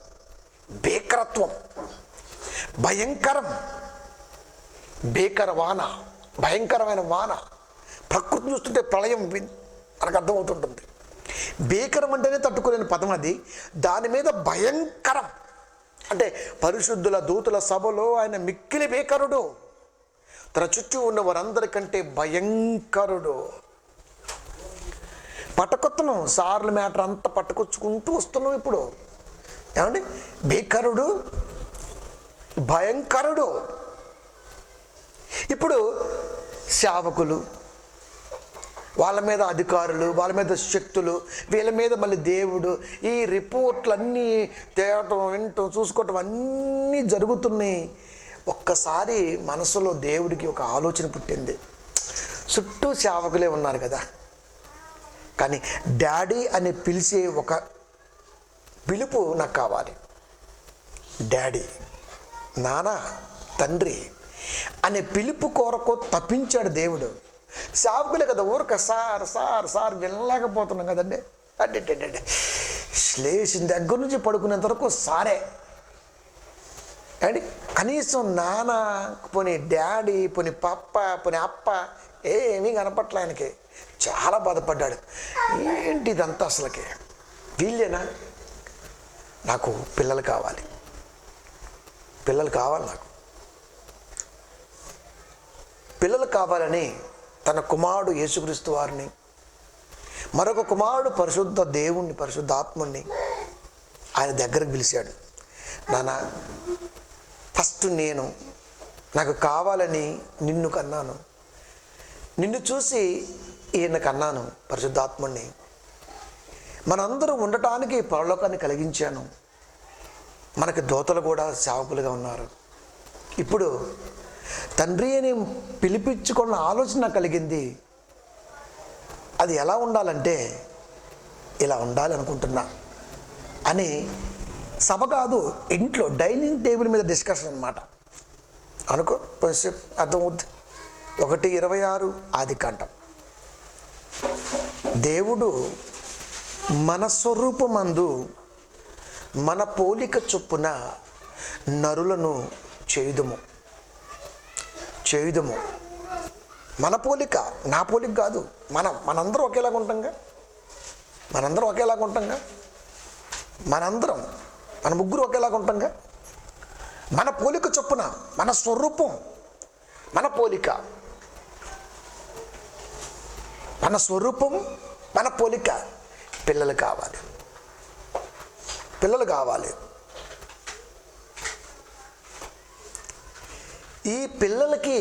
Speaker 1: భీకరత్వం, భయంకరం, భీకర వాన, భయంకరమైన వాన. ప్రకృతి చూస్తుంటే ప్రళయం మనకు అర్థమవుతుంటుంది. భీకరం అంటేనే తట్టుకోలేని పదం అది. దాని మీద భయంకరం అంటే పరిశుద్ధుల దూతుల సభలో ఆయన మిక్కిలి భీకరుడు, తన చుట్టూ ఉన్న వారందరికంటే భయంకరుడు. పట్టుకొస్తున్నాం, సార్లు మ్యాటర్ అంతా పట్టుకొచ్చుకుంటూ వస్తున్నాం ఇప్పుడు. ఏమండి? భీకరుడు, భయంకరుడు. ఇప్పుడు సేవకులు, వాళ్ళ మీద అధికారులు, వాళ్ళ మీద శక్తులు, వీళ్ళ మీద మళ్ళీ దేవుడు, ఈ రిపోర్ట్లన్నీ తేవటం, వినటం, చూసుకోవటం అన్నీ జరుగుతున్నాయి. ఒక్కసారి మనసులో దేవుడికి ఒక ఆలోచన పుట్టింది. చుట్టూ సేవకులే ఉన్నారు కదా, కానీ డాడీ అని పిలిచే ఒక పిలుపు నాకు కావాలి. డాడీ, నాన్న, తండ్రి అనే పిలుపు కొరకు తప్పించాడు దేవుడు. సేవకులే కదా, ఊరక సార్ సార్ సార్ వినలేకపోతున్నాం కదండి. అంటే లేచిన దగ్గర నుంచి పడుకునేంత వరకు సారే అండి. కనీసం నాన్న, పోనీ డాడీ, పోనీ పప్ప, పోనీ అప్ప ఏమీ కనపట్లే. ఆయనకి చాలా బాధపడ్డాడు. ఏంటి ఇదంతా అసలుకి? వీళ్ళేనా? నాకు పిల్లలు కావాలి, పిల్లలు కావాలి, నాకు పిల్లలు కావాలని తన కుమారుడు యేసుక్రీస్తు వారిని, మరొక కుమారుడు పరిశుద్ధ దేవుణ్ణి, పరిశుద్ధాత్ముణ్ణి ఆయన దగ్గరకు పిలిచాడు. నాన్న, ఫస్ట్ నాకు కావాలని నిన్ను కన్నాను, నిన్ను చూసి ఈయన కన్నాను, పరిశుద్ధాత్ముణ్ణి. మనందరూ ఉండటానికి పరలోకాన్ని కలిగించాను. మనకి దోతలు కూడా సేవకులుగా ఉన్నారు. ఇప్పుడు తండ్రి అని పిలిపించుకున్న ఆలోచన కలిగింది. అది ఎలా ఉండాలంటే ఇలా ఉండాలి అనుకుంటున్నా అని సభ కాదు, ఇంట్లో డైనింగ్ టేబుల్ మీద డిస్కషన్ అన్నమాట. అనుకో, అర్థమవుద్ది. 1:26 ఆదికాండం. దేవుడు మన స్వరూపమందు మన పోలిక చొప్పున నరులను చేయుదుము. మన పోలిక, నా పోలిక కాదు. మనందరం ఒకేలాగా ఉంటాంగా, మన ముగ్గురు ఒకేలాగా ఉంటాంగా. మన పోలిక చొప్పున, మన స్వరూపం, మన పోలిక, మన స్వరూపం, మన పోలిక. పిల్లలు కావాలి. ఈ పిల్లలకి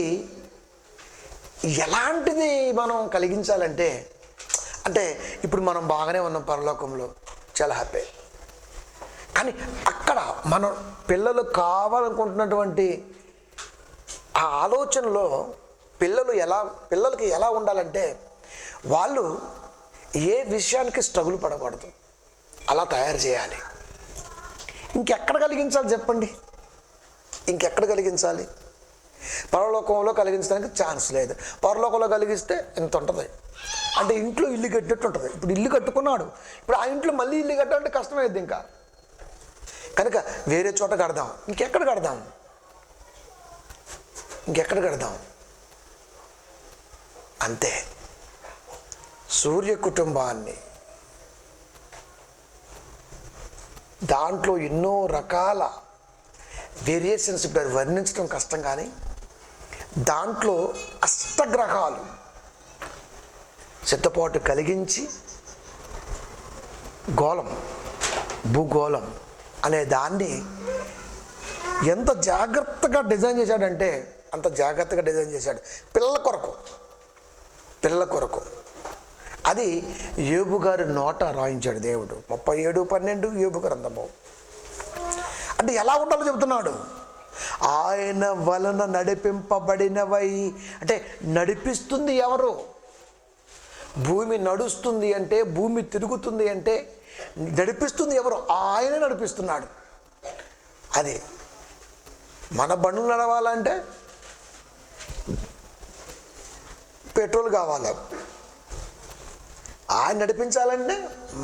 Speaker 1: ఎలాంటిది మనం కలిగించాలంటే, అంటే ఇప్పుడు మనం బాగానే ఉన్నాం పరలోకంలో, చాలా హ్యాపీ. కానీ అక్కడ మనం పిల్లలు కావాలనుకుంటున్నటువంటి ఆ ఆలోచనలో పిల్లలకి ఎలా ఉండాలంటే, వాళ్ళు ఏ విషయానికి స్ట్రగుల్ పడకూడదు, అలా తయారు చేయాలి. ఇంకెక్కడ కలిగించాలి చెప్పండి? ఇంకెక్కడ కలిగించాలి? పరలోకంలో కలిగించడానికి ఛాన్స్ లేదు. పరలోకంలో కలిగిస్తే ఎంత ఉంటుంది అంటే, ఇంట్లో ఇల్లు కట్టినట్టు ఉంటుంది. ఇప్పుడు ఇల్లు కట్టుకున్నాడు, ఇప్పుడు ఆ ఇంట్లో మళ్ళీ ఇల్లు కట్టాలంటే కష్టమైంది. ఇంకా కనుక వేరే చోట కడదాం. ఇంకెక్కడ కడదాం? అంతే. సూర్య కుటుంబాన్ని దాంట్లో ఎన్నో రకాల వేరియేషన్స్ ఇప్పుడు వర్ణించడం కష్టం, కానీ దాంట్లో అష్టగ్రహాలు సిద్ధపాటు కలిగించి భూగోళం అనే దాన్ని ఎంత జాగ్రత్తగా డిజైన్ చేశాడంటే అంత జాగ్రత్తగా డిజైన్ చేశాడు పిల్లల కొరకు. అది యోబు గారి నోట రాయించాడు దేవుడు. 37:12 యోబు గ్రంథము. అంటే ఎలా ఉండాలో చెబుతున్నాడు. ఆయన వలన నడిపింపబడినవై, అంటే నడిపిస్తుంది ఎవరు? భూమి నడుస్తుంది అంటే, భూమి తిరుగుతుంది అంటే నడిపిస్తుంది ఎవరు? ఆయన నడిపిస్తున్నాడు. అది మన బండ్లు నడవాలంటే పెట్రోల్ కావాలి, ఆయన నడిపించాలంటే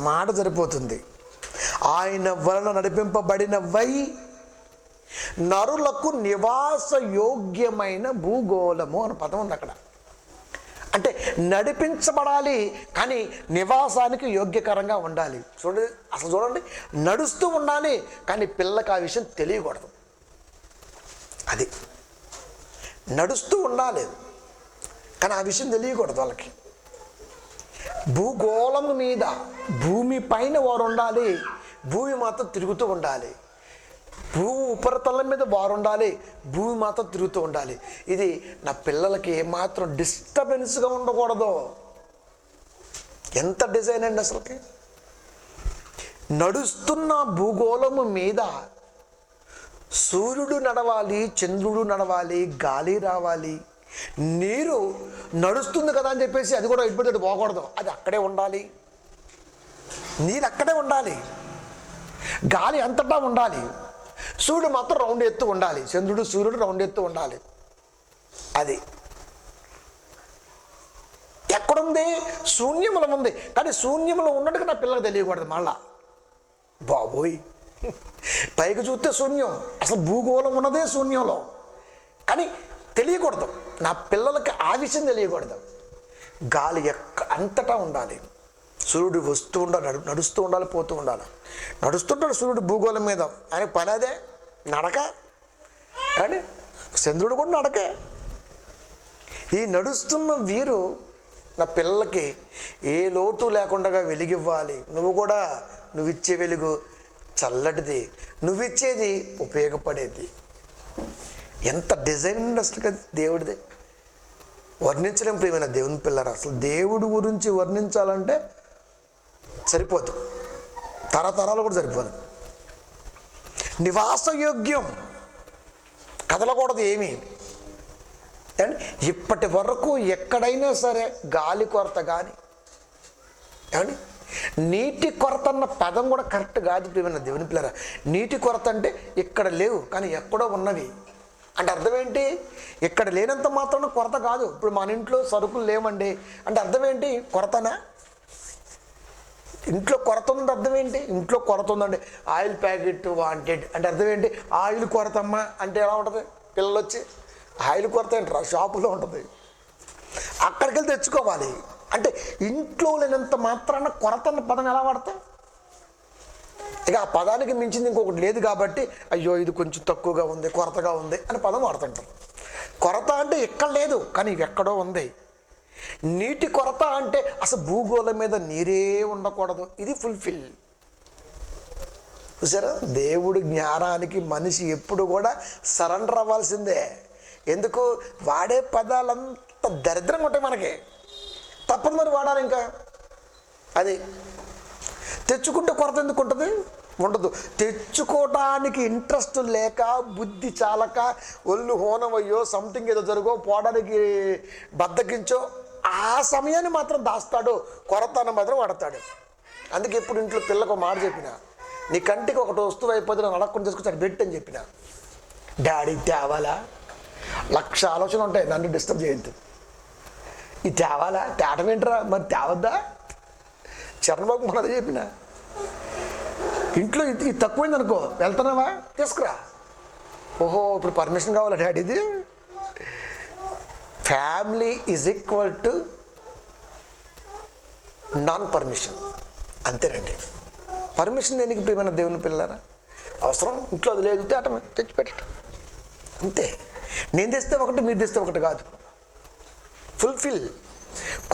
Speaker 1: మాట సరిపోతుంది. ఆయన వలన నడిపింపబడినవై నరులకు నివాస యోగ్యమైన భూగోళము అని పదం ఉంది అక్కడ. అంటే నడిపించబడాలి, కానీ నివాసానికి యోగ్యకరంగా ఉండాలి. చూడండి, నడుస్తూ ఉండాలి, కానీ పిల్లలకు ఆ విషయం తెలియకూడదు. అది నడుస్తూ ఉండాలి, కానీ ఆ విషయం తెలియకూడదు వాళ్ళకి. భూగోళం మీద, భూమి పైన వారు ఉండాలి, భూమి మాత్రం తిరుగుతూ ఉండాలి. భూ ఉపరితలం మీద వారు ఉండాలి, భూమి మాత్రం తిరుగుతూ ఉండాలి. ఇది నా పిల్లలకి ఏమాత్రం డిస్టర్బెన్స్గా ఉండకూడదు. ఎంత డిజైన్ అండి అసలుకి! నడుస్తున్న భూగోళము మీద సూర్యుడు నడవాలి, చంద్రుడు నడవాలి, గాలి రావాలి, నీరు నడుస్తుంది కదా అని చెప్పేసి అది కూడా ఇటు పోకూడదు. అది అక్కడే ఉండాలి, నీరు అక్కడే ఉండాలి, గాలి అంతటా ఉండాలి, సూర్యుడు మాత్రం రౌండ్ ఎత్తు ఉండాలి, సూర్యుడు రౌండ్ ఎత్తు ఉండాలి. అది ఎక్కడుంది? శూన్యములో ఉంది. కానీ శూన్యములో ఉన్నట్టుగా నా పిల్లలకు తెలియకూడదు. మళ్ళా బాబోయ్, పైకి చూస్తే శూన్యం, అసలు భూగోళం ఉన్నదే శూన్యంలో, కానీ తెలియకూడదు. నా పిల్లలకి ఆ విషయం తెలియకూడదు. గాలి అంతటా ఉండాలి, సూర్యుడు వస్తూ ఉండాలి, నడుస్తూ ఉండాలి, పోతూ ఉండాలి. నడుస్తుంటాడు సూర్యుడు భూగోళం మీద, ఆయన పని అదే, నడక. కానీ చంద్రుడు కూడా నడకే. ఈ నడుస్తున్న వీరు నా పిల్లలకి ఏ లోటు లేకుండా వెలిగివ్వాలి. నువ్వు ఇచ్చే వెలుగు చల్లటిది, నువ్విచ్చేది ఉపయోగపడేది. ఎంత డిజైన్ అసలు దేవుడిది, వర్ణించలేం ప్రియమైన దేవుని పిల్లరా. అసలు దేవుడి గురించి వర్ణించాలంటే సరిపోదు, తరతరాలు కూడా సరిపోదు. నివాసయోగ్యం, కదలకూడదు ఏమీ. అండ్ ఇప్పటి వరకు ఎక్కడైనా సరే గాలి కొరత కానీ, ఏమండి నీటి కొరత అన్న పదం కూడా కరెక్ట్ కాదు ప్రియమైన దేవుని పిల్లరా. నీటి కొరత అంటే ఇక్కడ లేవు, కానీ ఎక్కడో ఉన్నవి అంటే అర్థం ఏంటి? ఇక్కడ లేనంత మాత్రం కొరత కాదు. ఇప్పుడు మన ఇంట్లో సరుకులు లేవండి అంటే అర్థం ఏంటి? కొరతనా? ఇంట్లో కొరత ఉంది అర్థం ఏంటి? ఇంట్లో కొరత ఉందండి, ఆయిల్ ప్యాకెట్ వాంటెడ్ అంటే అర్థం ఏంటి? ఆయిల్ కొరతమ్మా అంటే ఎలా ఉంటుంది? పిల్లలు వచ్చి ఆయిల్ కొరత ఏంట్రా, షాపులో ఉంటుంది, అక్కడికి వెళ్ళి తెచ్చుకోవాలి. అంటే ఇంట్లో లేనంత మాత్రాన కొరత అన్న పదం ఎలా వాడతాం? ఇక ఆ పదానికి మించింది ఇంకొకటి లేదు కాబట్టి అయ్యో ఇది కొంచెం తక్కువగా ఉంది, కొరతగా ఉంది అని పదం వాడుతుంటాం. కొరత అంటే ఎక్కడ లేదు, కానీ ఎక్కడో ఉంది. నీటి కొరత అంటే అసలు భూగోళం మీద నీరే ఉండకూడదు, ఇది ఫుల్ఫిల్. చూసారా, దేవుడి జ్ఞానానికి మనిషి ఎప్పుడు కూడా సరెండర్ అవ్వాల్సిందే. ఎందుకు? వాడే పదాలంత దరిద్రంగా ఉంటాయి మనకి, తప్పదు మరి వాడాలి. ఇంకా అది తెచ్చుకుంటే కొరత ఎందుకు ఉంటుంది? ఉండదు. తెచ్చుకోవడానికి ఇంట్రెస్ట్ లేక, బుద్ధి చాలక, ఒళ్ళు హోనమయ్యో సంథింగ్ ఏదో జరుగో పోవడానికి బద్దకించో ఆ సమయాన్ని మాత్రం దాస్తాడు, కొరతను మాత్రం వాడతాడు. అందుకే ఇప్పుడు ఇంట్లో పిల్లకు మాట చెప్పిన, నీ కంటికి ఒకటి వస్తువు అయిపోతే నన్ను అడగకుండా తీసుకొచ్చి పెట్టి అని చెప్పిన. డాడీ తేవాలా? 1,00,000 ఆలోచన ఉంటాయి, నన్ను డిస్టర్బ్ చేయొద్దు. ఇది తేవాలా? తేటమేంటరా? మరి తేవద్దా? చరణబాబు మనది చెప్పిన, ఇంట్లో ఇది తక్కువైంది అనుకో, వెళ్తున్నావా? తీసుకురా. ఓహో, ఇప్పుడు పర్మిషన్ కావాలా డాడీది? Family is equal to non permission, అంతేనండి. పర్మిషన్ దేనికి ప్రియమైన దేవుని పిల్లరా? అవసరం ఇంట్లో అది లేదు, తేటమే తెచ్చిపెట్టడం అంతే. నేను తెస్తే ఒకటి, మీరు తెస్తే ఒకటి కాదు. ఫుల్ఫిల్.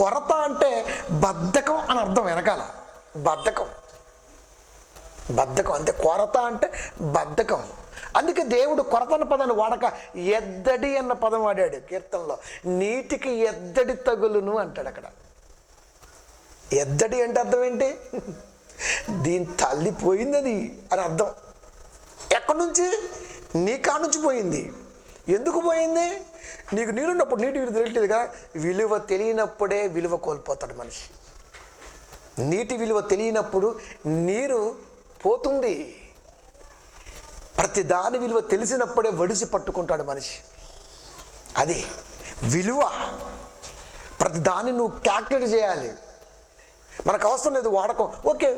Speaker 1: కొరత అంటే బద్ధకం అని అర్థం వెనకాల. బద్ధకం అంతే. కొరత అంటే బద్ధకం. అందుకే దేవుడు కొరత అన్న పదాన్ని వాడక ఎద్దడి అన్న పదం వాడాడు కీర్తనలో. నీటికి ఎద్దడి తగులును అంటాడు అక్కడ. ఎద్దడి అంటే అర్థం ఏంటి? దీని తల్లి పోయింది అది అని అర్థం. ఎక్కడి నుంచి? నీ కాడ నుంచి పోయింది. ఎందుకు పోయింది? నీకు నీళ్ళున్నప్పుడు నీటి విలువ తెలియట్లేదుగా. విలువ తెలియనప్పుడే విలువ కోల్పోతాడు మనిషి. నీటి విలువ తెలియనప్పుడు నీరు పోతుంది. ప్రతి దాని విలువ తెలిసినప్పుడే వడిసి పట్టుకుంటాడు మనిషి. అది విలువ. ప్రతి దాన్ని నువ్వు క్యాల్కులేట్ చేయాలి. మనకు అవసరం లేదు వాడకం, ఓకే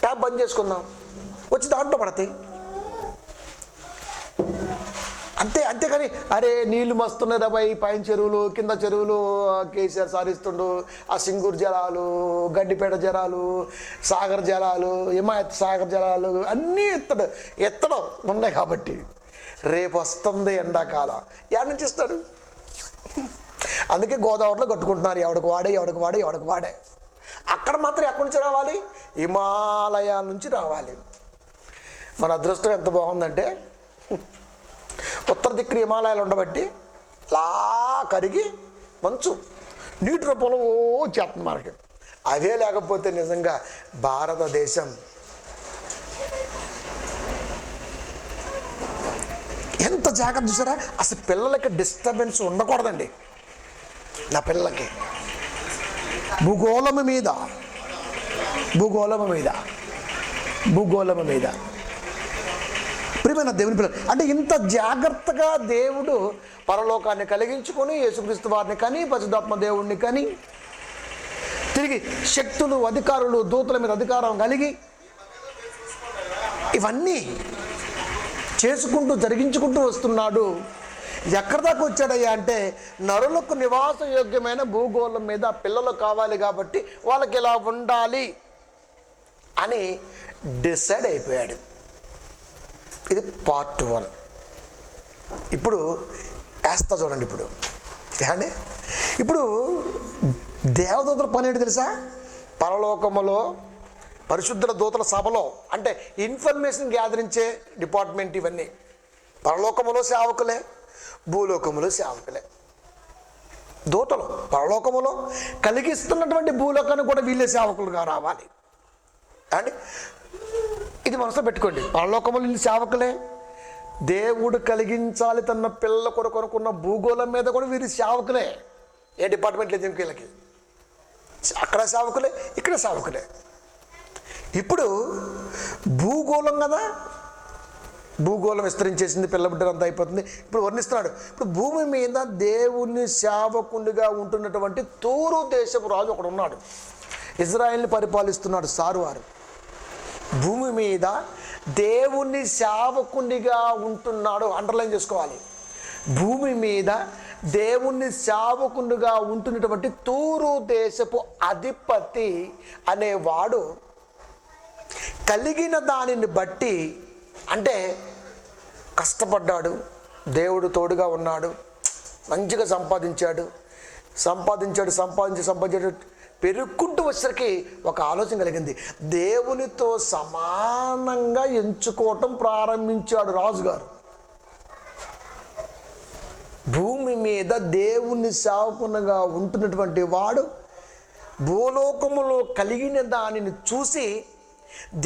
Speaker 1: ట్యాప్ బంద్ చేసుకుందాం, వచ్చి దాంట్లో పడతాయి అంతే. అంతేకాని అరే నీళ్లు మస్తున్నాయి రాబాయి, పైన చెరువులు కింద చెరువులు కేసీఆర్ సారిస్తుండు, ఆ సింగూరు జలాలు, గడ్డిపేట జలాలు, సాగర్ జలాలు, హిమాయత్ సాగర్ జలాలు అన్నీ ఎత్తడం ఉన్నాయి. కాబట్టి రేపు వస్తుంది ఎండాకాలం, ఎక్కడి నుంచి ఇస్తాడు? అందుకే గోదావరిలో కట్టుకుంటున్నారు, ఎవడికి వాడే. అక్కడ మాత్రం ఎక్కడి నుంచి రావాలి? హిమాలయాల నుంచి రావాలి. మన అదృష్టం ఎంత బాగుందంటే ఉత్తర దిక్కున హిమాలయాలు ఉండబట్టి లా కరిగి మంచు నీటి రూపంలో చేస్తుంది మనకి. అవే లేకపోతే నిజంగా భారతదేశం ఎంత జాగ్రత్త చూసారా? అసలు పిల్లలకి డిస్టర్బెన్స్ ఉండకూడదండి. నా పిల్లలకి భూగోళం మీద ప్రియమైన దేవుని పిల్లలు అంటే ఇంత జాగ్రత్తగా దేవుడు పరలోకాన్ని కలిగించుకొని యేసుక్రీస్తు వారిని కని, పరిశుద్ధాత్మ దేవుడిని కని, తిరిగి శక్తులు, అధికారులు, దూతల మీద అధికారం కలిగి ఇవన్నీ జరిగించుకుంటూ వస్తున్నాడు. ఎక్కడి దాకా వచ్చాడయ్యా అంటే నరులకు నివాస యోగ్యమైన భూగోళం మీద పిల్లలు కావాలి కాబట్టి వాళ్ళకి ఇలా ఉండాలి అని డిసైడ్ అయిపోయాడు. ఇది పార్ట్ 1. ఇప్పుడు వేస్తా చూడండి. ఇప్పుడు దేవదూతల పని ఏంటి తెలుసా? పరలోకములో పరిశుద్ధుల దూతల సభలో, అంటే ఇన్ఫర్మేషన్ గ్యాదరించే డిపార్ట్మెంట్ ఇవన్నీ. పరలోకములో సేవకులే, భూలోకములో సేవకులే. దూతలు పరలోకములో కలిగిస్తున్నటువంటి భూలోకాన్ని కూడా వీళ్ళే సేవకులుగా రావాలి అండి. ఇది మనసులో పెట్టుకోండి. పరలోకములు సేవకులే, దేవుడు కలిగించాలి తన పిల్లల కొరకు అనుకున్న భూగోళం మీద కూడా వీరి సేవకులే. ఏ డిపార్ట్మెంట్ లేదు వీళ్ళకి. అక్కడ సేవకులే, ఇక్కడ సేవకులే. ఇప్పుడు భూగోళం కదా, భూగోళం విస్తరించేసింది, పిల్ల బిడ్డలంతా అయిపోతుంది. ఇప్పుడు వర్ణిస్తున్నాడు. ఇప్పుడు భూమి మీద దేవుని సేవకునిగా ఉంటున్నటువంటి తూరు దేశపు రాజు ఒకడు ఉన్నాడు. ఇజ్రాయెల్ని పరిపాలిస్తున్నాడు సారువారు. భూమి మీద దేవుని సేవకునిగా ఉంటున్నాడు. అండర్లైన్ చేసుకోవాలి. భూమి మీద దేవుని సేవకునిగా ఉంటున్నటువంటి తూరు దేశపు అధిపతి అనేవాడు కలిగిన దానిని బట్టి, అంటే కష్టపడ్డాడు, దేవుడు తోడుగా ఉన్నాడు, మంచిగా సంపాదించాడు, పెరుగుకుంటూ వచ్చేసరికి ఒక ఆలోచన కలిగింది. దేవునితో సమానంగా ఎంచుకోవటం ప్రారంభించాడు రాజుగారు. భూమి మీద దేవుని సేవకునిగా ఉంటున్నటువంటి వాడు భూలోకములో కలిగిన దానిని చూసి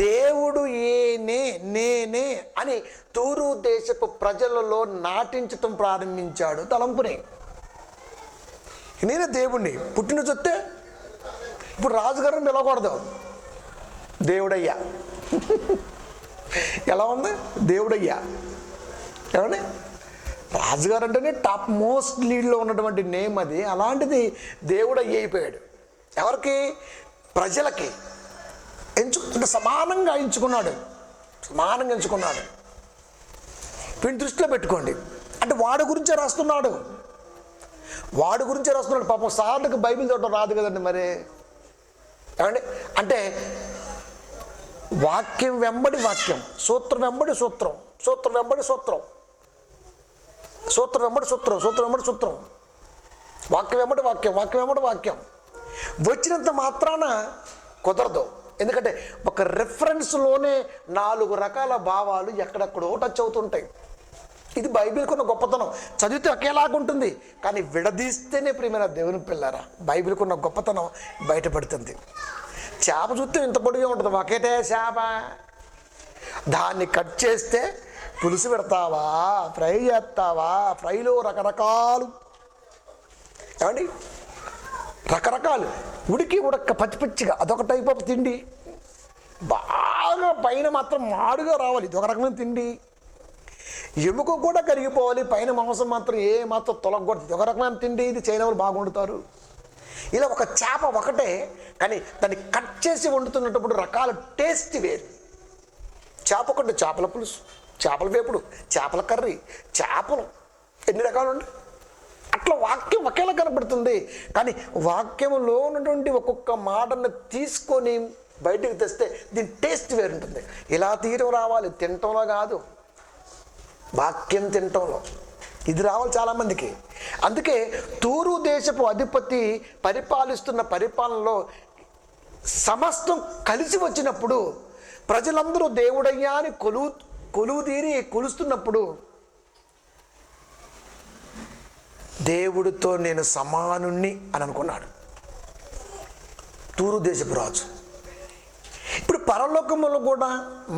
Speaker 1: దేవుడు నేనే అని తూరు దేశపు ప్రజలలో నాటించటం ప్రారంభించాడు తలంపుని. నేనే దేవుణ్ణి, పుట్టిన చొత్తే ఇప్పుడు రాజుగారిని పిలవకూడదు, దేవుడయ్యా. ఎలా ఉంది? దేవుడయ్యా. ఏమండి, రాజుగారు అంటేనే టాప్ మోస్ట్ లీడ్లో ఉన్నటువంటి నేమ్ అది. అలాంటిది దేవుడయ్య అయిపోయాడు. ఎవరికి? ప్రజలకి. అంటే సమానంగా ఎంచుకున్నాడు. వీడిని దృష్టిలో పెట్టుకోండి. అంటే వాడి గురించే రాస్తున్నాడు. పాపం సార్లకు బైబిల్ చదవడం రాదు కదండి మరి. ఏమండి, అంటే వాక్యం వెంబడి వాక్యం, సూత్రం వెంబడి సూత్రం, సూత్రం వెంబడి సూత్రం, సూత్రం వెంబడి సూత్రం, సూత్రం వెంబడి సూత్రం, వాక్యం వెంబడి వాక్యం, వాక్యం వెంబడి వాక్యం వచ్చినంత మాత్రాన కుదరదు. ఎందుకంటే ఒక రెఫరెన్స్లోనే 4 రకాల భావాలు ఎక్కడెక్కడో టచ్ అవుతుంటాయి. ఇది బైబిల్కి ఉన్న గొప్పతనం. చదివితే ఒకేలాగా ఉంటుంది, కానీ విడదీస్తేనే ప్రియమైన దేవుని పిల్లారా బైబిల్కి ఉన్న గొప్పతనం బయటపడుతుంది. చేప చూస్తే ఇంత పొడిగా ఉంటుంది, ఒకటే చేప. దాన్ని కట్ చేస్తే పులుసు పెడతావా, ఫ్రై చేస్తావా? ఫ్రైలో రకరకాలు, ఏమండి, రకరకాలు, ఉడక పచ్చి పచ్చిగా అదొక టైప్ ఆఫ్ తిండి. బాగా పైన మాత్రం మాడుగా రావాలి, ఇదొక రకమైన తిండి. ఎముక కూడా కరిగిపోవాలి, పైన మాంసం మాత్రం ఏ మాత్రం తొలగకూడదు, ఇదొక రకమైన తిండి. ఇది చైనా వాళ్ళు బాగా వండుతారు. ఇలా ఒక చేప ఒకటే, కానీ దాన్ని కట్ చేసి వండుతున్నప్పుడు రకాల టేస్ట్ వేరు. చేప ఒకటి చేపల పులుసు, చేపల వేపుడు, చేపల కర్రీ, చేపలు ఎన్ని రకాలు ఉంటాయి. అట్లా వాక్యం ఒకేలా కనబడుతుంది, కానీ వాక్యంలో ఉన్నటువంటి ఒక్కొక్క మాటను తీసుకొని బయటకు తెస్తే దీని టేస్ట్ వేరుంటుంది. ఇలా తీయడం రావాలి, తినటంలో కాదు, వాక్యం తినటంలో ఇది రావాలి చాలామందికి. అందుకే తూరు దేశపు అధిపతి పరిపాలిస్తున్న పరిపాలనలో సమస్తం కలిసి వచ్చినప్పుడు ప్రజలందరూ దేవుడయ్యా అని కొలువు తీరి కొలుస్తున్నప్పుడు దేవుడితో నేను సమానుణ్ణి అని అనుకున్నాడు తూరు దేశపు రాజు. ఇప్పుడు పరలోకములో కూడా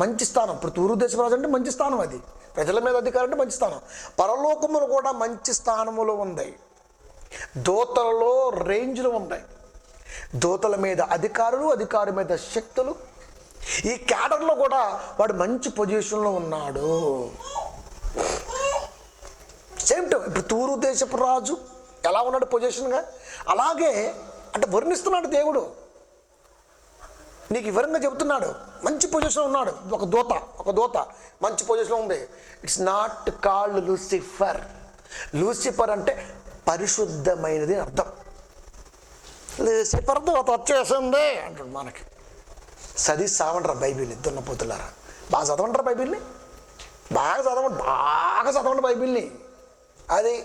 Speaker 1: మంచి స్థానం. ఇప్పుడు తూరు దేశపు రాజు అంటే మంచి స్థానం, అది ప్రజల మీద అధికారం అంటే మంచి స్థానం. పరలోకములు కూడా మంచి స్థానములు ఉన్నాయి. దూతలలో రేంజ్లు ఉన్నాయి. దూతల మీద అధికారులు, అధికారి మీద శక్తులు. ఈ క్యాడర్లో కూడా వాడు మంచి పొజిషన్లో ఉన్నాడు. సేమ్ టైం ఇప్పుడు తూరు దేశపు రాజు ఎలా ఉన్నాడు పొజిషన్గా, అలాగే అంటే వర్ణిస్తున్నాడు దేవుడు. నీకు వివరంగా చెబుతున్నాడు, మంచి పొజిషన్ ఉన్నాడు. ఒక దూత మంచి పొజిషన్ ఉంది. It's not called Lucifer. Lucifer అంటే పరిశుద్ధమైనది అర్థం. లూసిఫర్ దూత వచ్చేసింది అంటాడు. మనకి చదివి సావంటారా బైబిల్ని, దున్నపోతులారా? బాగా చదవంటారా బైబిల్ని? బాగా చదవండి బైబిల్ని. అది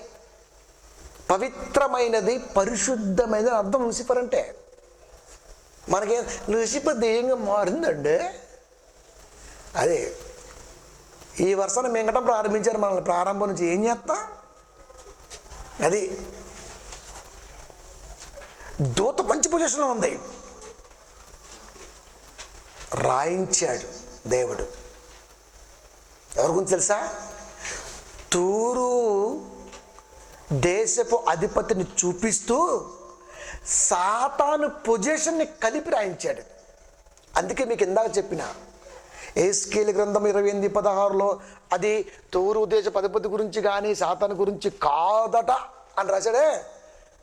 Speaker 1: పవిత్రమైనది, పరిశుద్ధమైనది అర్థం లూసిఫర్ అంటే. మనకేం లూసిఫర్ దెయ్యంగా మారిందండి. అదే ఈ వర్షాన్ని మింగటం ప్రారంభించారు మనల్ని. ప్రారంభం నుంచి ఏం చేస్తాం? అది దూత మంచి పొజిషన్లో ఉంది. రాయించాడు దేవుడు. ఎవరి గురించి తెలుసా? తూరు దేశపు అధిపతిని చూపిస్తూ సాతాను పొజిషన్ని కలిపి రాయించాడు. అందుకే మీకు ఇందాక చెప్పిన ఎహెజ్కేలు గ్రంథం 28:16లో అది తూరు దేశపు అధిపతి గురించి కానీ సాతాను గురించి కాదట అని రాశాడే.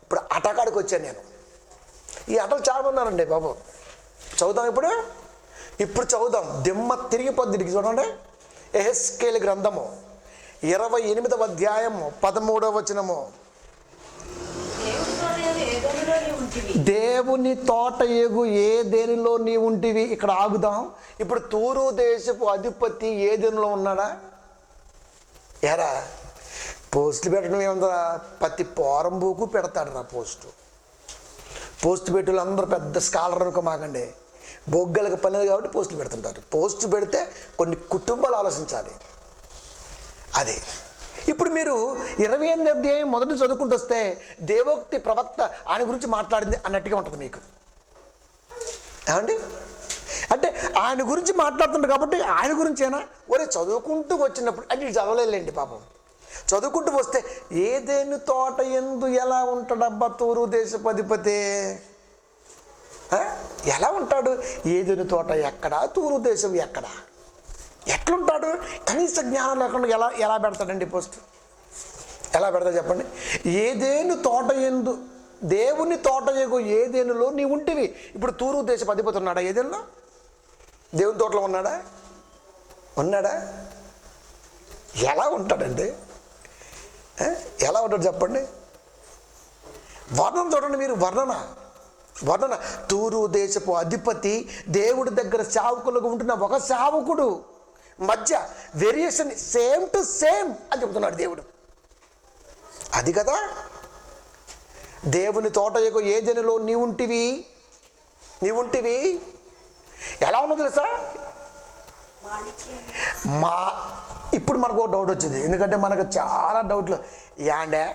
Speaker 1: ఇప్పుడు అటకాడికి వచ్చాను నేను. ఈ అటలు చాలా ఉన్నారండి బాబు. చదువుదాం ఇప్పుడు చదువుదాం. దిమ్మ తిరిగిపోద్ది. చూడండి, ఎహెజ్కేలు గ్రంథము 28వ అధ్యాయము 13వ వచనము. దేవుని తోట ఏగు ఏ దేనిలో నీ ఉంటివి. ఇక్కడ ఆగుదాం. ఇప్పుడు తూరు దేశపు అధిపతి ఏ దేనిలో ఉన్నాడా? ఎరా పోస్టులు పెట్టడం ఏముందా? ప్రతి పోరంబూకు పెడతాడు రా పోస్ట్ పెట్టులు అందరూ పెద్ద స్కాలర్ అనుకో మాకండి. బొగ్గలకు పనిది కాబట్టి పోస్టులు పెడుతుంటారు. పోస్టు పెడితే కొన్ని కుటుంబాలు ఆలోచించాలి. అదే ఇప్పుడు మీరు 28వ అధ్యాయం మొదటి చదువుకుంటూ వస్తే దేవోక్తి ప్రవక్త ఆయన గురించి మాట్లాడింది అన్నట్టుగా ఉంటుంది మీకు. ఏమండి? అంటే ఆయన గురించి మాట్లాడుతుంటారు కాబట్టి ఆయన గురించేనా? ఒరే చదువుకుంటూ వచ్చినప్పుడు అంటే చదవలేండి పాపం. చదువుకుంటూ వస్తే ఏదేను తోట ఎందు ఎలా ఉంటాడబ్బా తూరు దేశపు అధిపతి? ఎలా ఉంటాడు? ఏదేను తోట ఎక్కడా, తూరు దేశం ఎక్కడా? ఎట్లుంటాడు? కనీస జ్ఞానం లేకుండా ఎలా ఎలా పెడతాడండి పోస్ట్? ఎలా పెడతాడు చెప్పండి? ఏదేను తోట ఎందు, దేవుని తోట ఏదేనులో నీ ఉంటివి. ఇప్పుడు తూరు దేశపు అధిపతి ఉన్నాడా ఏదేనులో? దేవుని తోటలో ఉన్నాడా? ఉన్నాడా? ఎలా ఉంటాడండి? ఎలా ఉంటాడు చెప్పండి? వర్ణన చూడండి మీరు, వర్ణన. తూరు దేశపు అధిపతి దేవుడి దగ్గర సేవకులుగా ఉంటున్న ఒక సేవకుడు మధ్య వేరియేషన్ సేమ్ టు సేమ్ అని చెబుతున్నాడు దేవుడు. అది కదా దేవుని తోట ఏదెనులో నీవుంటివి. ఎలా ఉన్నది తెలుసా? ఇప్పుడు మనకు ఒక డౌట్ వచ్చింది, ఎందుకంటే మనకు చాలా డౌట్లు. యాండే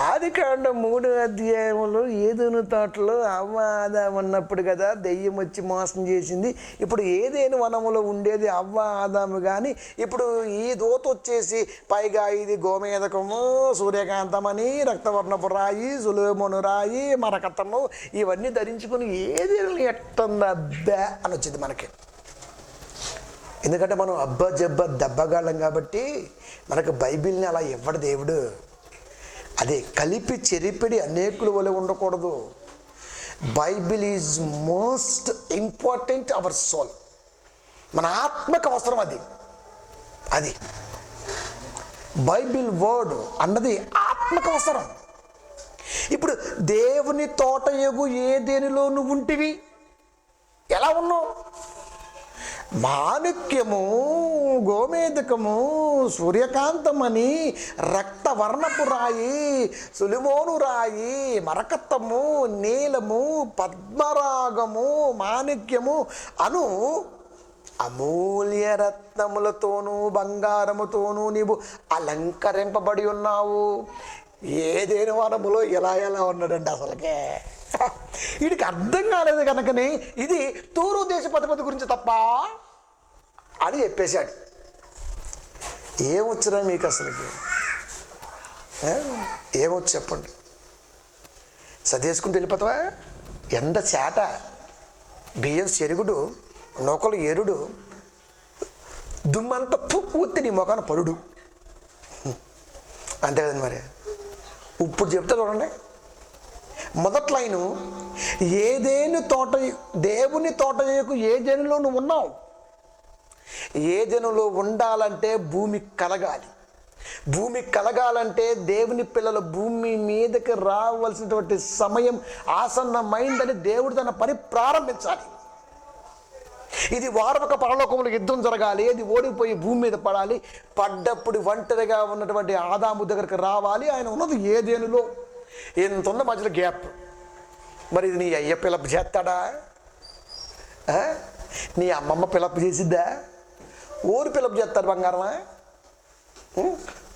Speaker 1: ఆదికాండం 3వ అధ్యాయంలో ఏదేను తోటలో అవ్వ ఆదాము ఉన్నప్పుడు కదా దెయ్యం వచ్చి మోసం చేసింది. ఇప్పుడు ఏదేను వనములో ఉండేది అవ్వ ఆదాము, కానీ ఇప్పుడు ఈ దోత వచ్చేసి పైగా ఇది గోమేదకము, సూర్యకాంతమని, రక్తవర్ణపు రాయి, సులోమోను రాయి, మరకతము ఇవన్నీ ధరించుకుని ఏదేను ఎట్టుందబ్బా అని వచ్చింది మనకి. ఎందుకంటే మనం అబ్బా జబ్బా దెబ్బగాళ్ళం కాబట్టి మనకు బైబిల్ని అలా ఇవ్వడు దేవుడు. అదే కలిపి చెరిపిడి అనేకులు వలె ఉండకూడదు. Bible is most important our soul. మన ఆత్మకు అవసరం అది బైబిల్ వర్డ్ అన్నది ఆత్మకు అవసరం. ఇప్పుడు దేవుని తోట ఏదేనిలో నువ్వు ఉంటివి. ఎలా ఉన్నావు? మాణిక్యము, గోమేదకము, సూర్యకాంతమని, రక్తవర్ణపు రాయి, సులిమోను రాయి, మరకత్తము, నీలము, పద్మరాగము, మాణిక్యము అను అమూల్య రత్నములతోనూ బంగారముతోనూ నీవు అలంకరింపబడి ఉన్నావు. ఏదేను వనములో ఎలా ఉన్నాడండి అసలుకే? వీడికి అర్థం కాలేదు కనుకని ఇది తూరు దేశపు అధిపతి గురించి తప్ప అని చెప్పేశాడు. ఏమొచ్చినా మీకు అసలుకి? ఏమొచ్చు చెప్పండి? చదివేసుకుంటూ వెళ్ళిపోతావా? ఎండ చేట, బియ్యం చెరుగుడు, నూకలు ఎరుడు, దుమ్మంతా పూర్తి నీ ముఖాన పడుడు. అంతే కదండి మరి. ఇప్పుడు చెప్తా చూడండి, మొదటి లైను ఏదేను తోట, దేవుని తోట ఏదేనులో నువ్వు ఉన్నావు. ఏదెనులో ఉండాలంటే భూమి కలగాలి. భూమి కలగాలంటే దేవుని పిల్లలు భూమి మీదకి రావాల్సినటువంటి సమయం ఆసన్నమైందని దేవుడు తన పని ప్రారంభించాలి. ఇది వారొక పరలోకములు యుద్ధం జరగాలి. అది ఓడిపోయి భూమి మీద పడాలి. పడ్డప్పుడు ఒంటరిగా ఉన్నటువంటి ఆదాము దగ్గరికి రావాలి. ఆయన ఉన్నది ఏదేనులో. ఎంత ఉన్న మధ్యలో గ్యాప్. మరి ఇది నీ అయ్య పిలప్ చేస్తాడా? నీ అమ్మమ్మ పిలప్ చేసిద్దా? ఊరు పిలప్ చేస్తారు బంగారమా?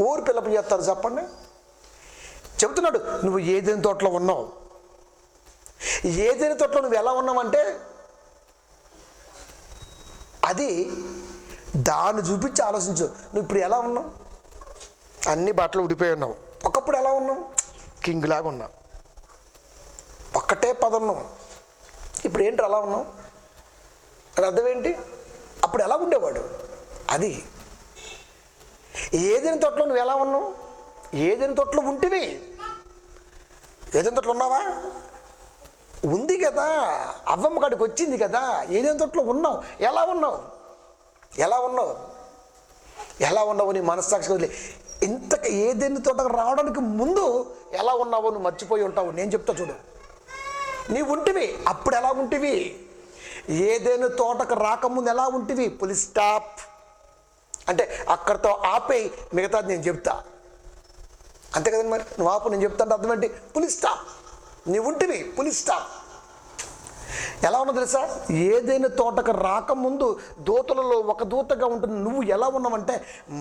Speaker 1: ఊరు పిలప్ చేస్తారు చెప్పండి. చెబుతున్నాడు నువ్వు ఏదేని తోటలో ఉన్నావు. ఏదేని తోటలో నువ్వు ఎలా ఉన్నావంటే అది దాన్ని చూపించి ఆలోచించు. నువ్వు ఇప్పుడు ఎలా ఉన్నావు? అన్ని బట్టలు ఉడిపోయి ఉన్నావు. ఒకప్పుడు ఎలా ఉన్నావు? కింగ్ లాగా ఉన్నావు. ఒక్కటే పదన్నావు. ఇప్పుడు ఏంటి అలా ఉన్నావు? అని అర్థం ఏంటి? అప్పుడు ఎలా ఉండేవాడు? అది ఏదైనా తోటలో నువ్వు ఎలా ఉన్నావు? ఏదైనా తోటలో ఉంటివి. ఏదైనా తోటలో ఉన్నావా? ఉంది కదా, అవ్వమ్మ కాడికి వచ్చింది కదా. ఏదైనా తోటలో ఉన్నావు. ఎలా ఉన్నావు? నీ మనస్సాక్షి వదిలే. ఇంతకు ఏదైనా తోటకు రావడానికి ముందు ఎలా ఉన్నావో నువ్వు మర్చిపోయి ఉంటావు. నేను చెప్తా చూడు. నీవు ఉంటివి. అప్పుడు ఎలా ఉంటివి? ఏదైనా తోటకు రాకముందు ఎలా ఉంటివి? పులి స్టాప్ అంటే అక్కడితో ఆపేయి, మిగతాది నేను చెప్తా. అంతే కదండి. మరి నువ్వు ఆపు, నేను చెప్తా అంటే అర్థం ఏంటి? పులి స్టాప్. నీవు ఉంటివి, పులి స్టాప్. ఎలా ఉన్నది తెలుసా? ఏదైనా తోటకు రాకముందు దూతలలో ఒక దూతగా ఉంటుంది. నువ్వు ఎలా ఉన్నావంటే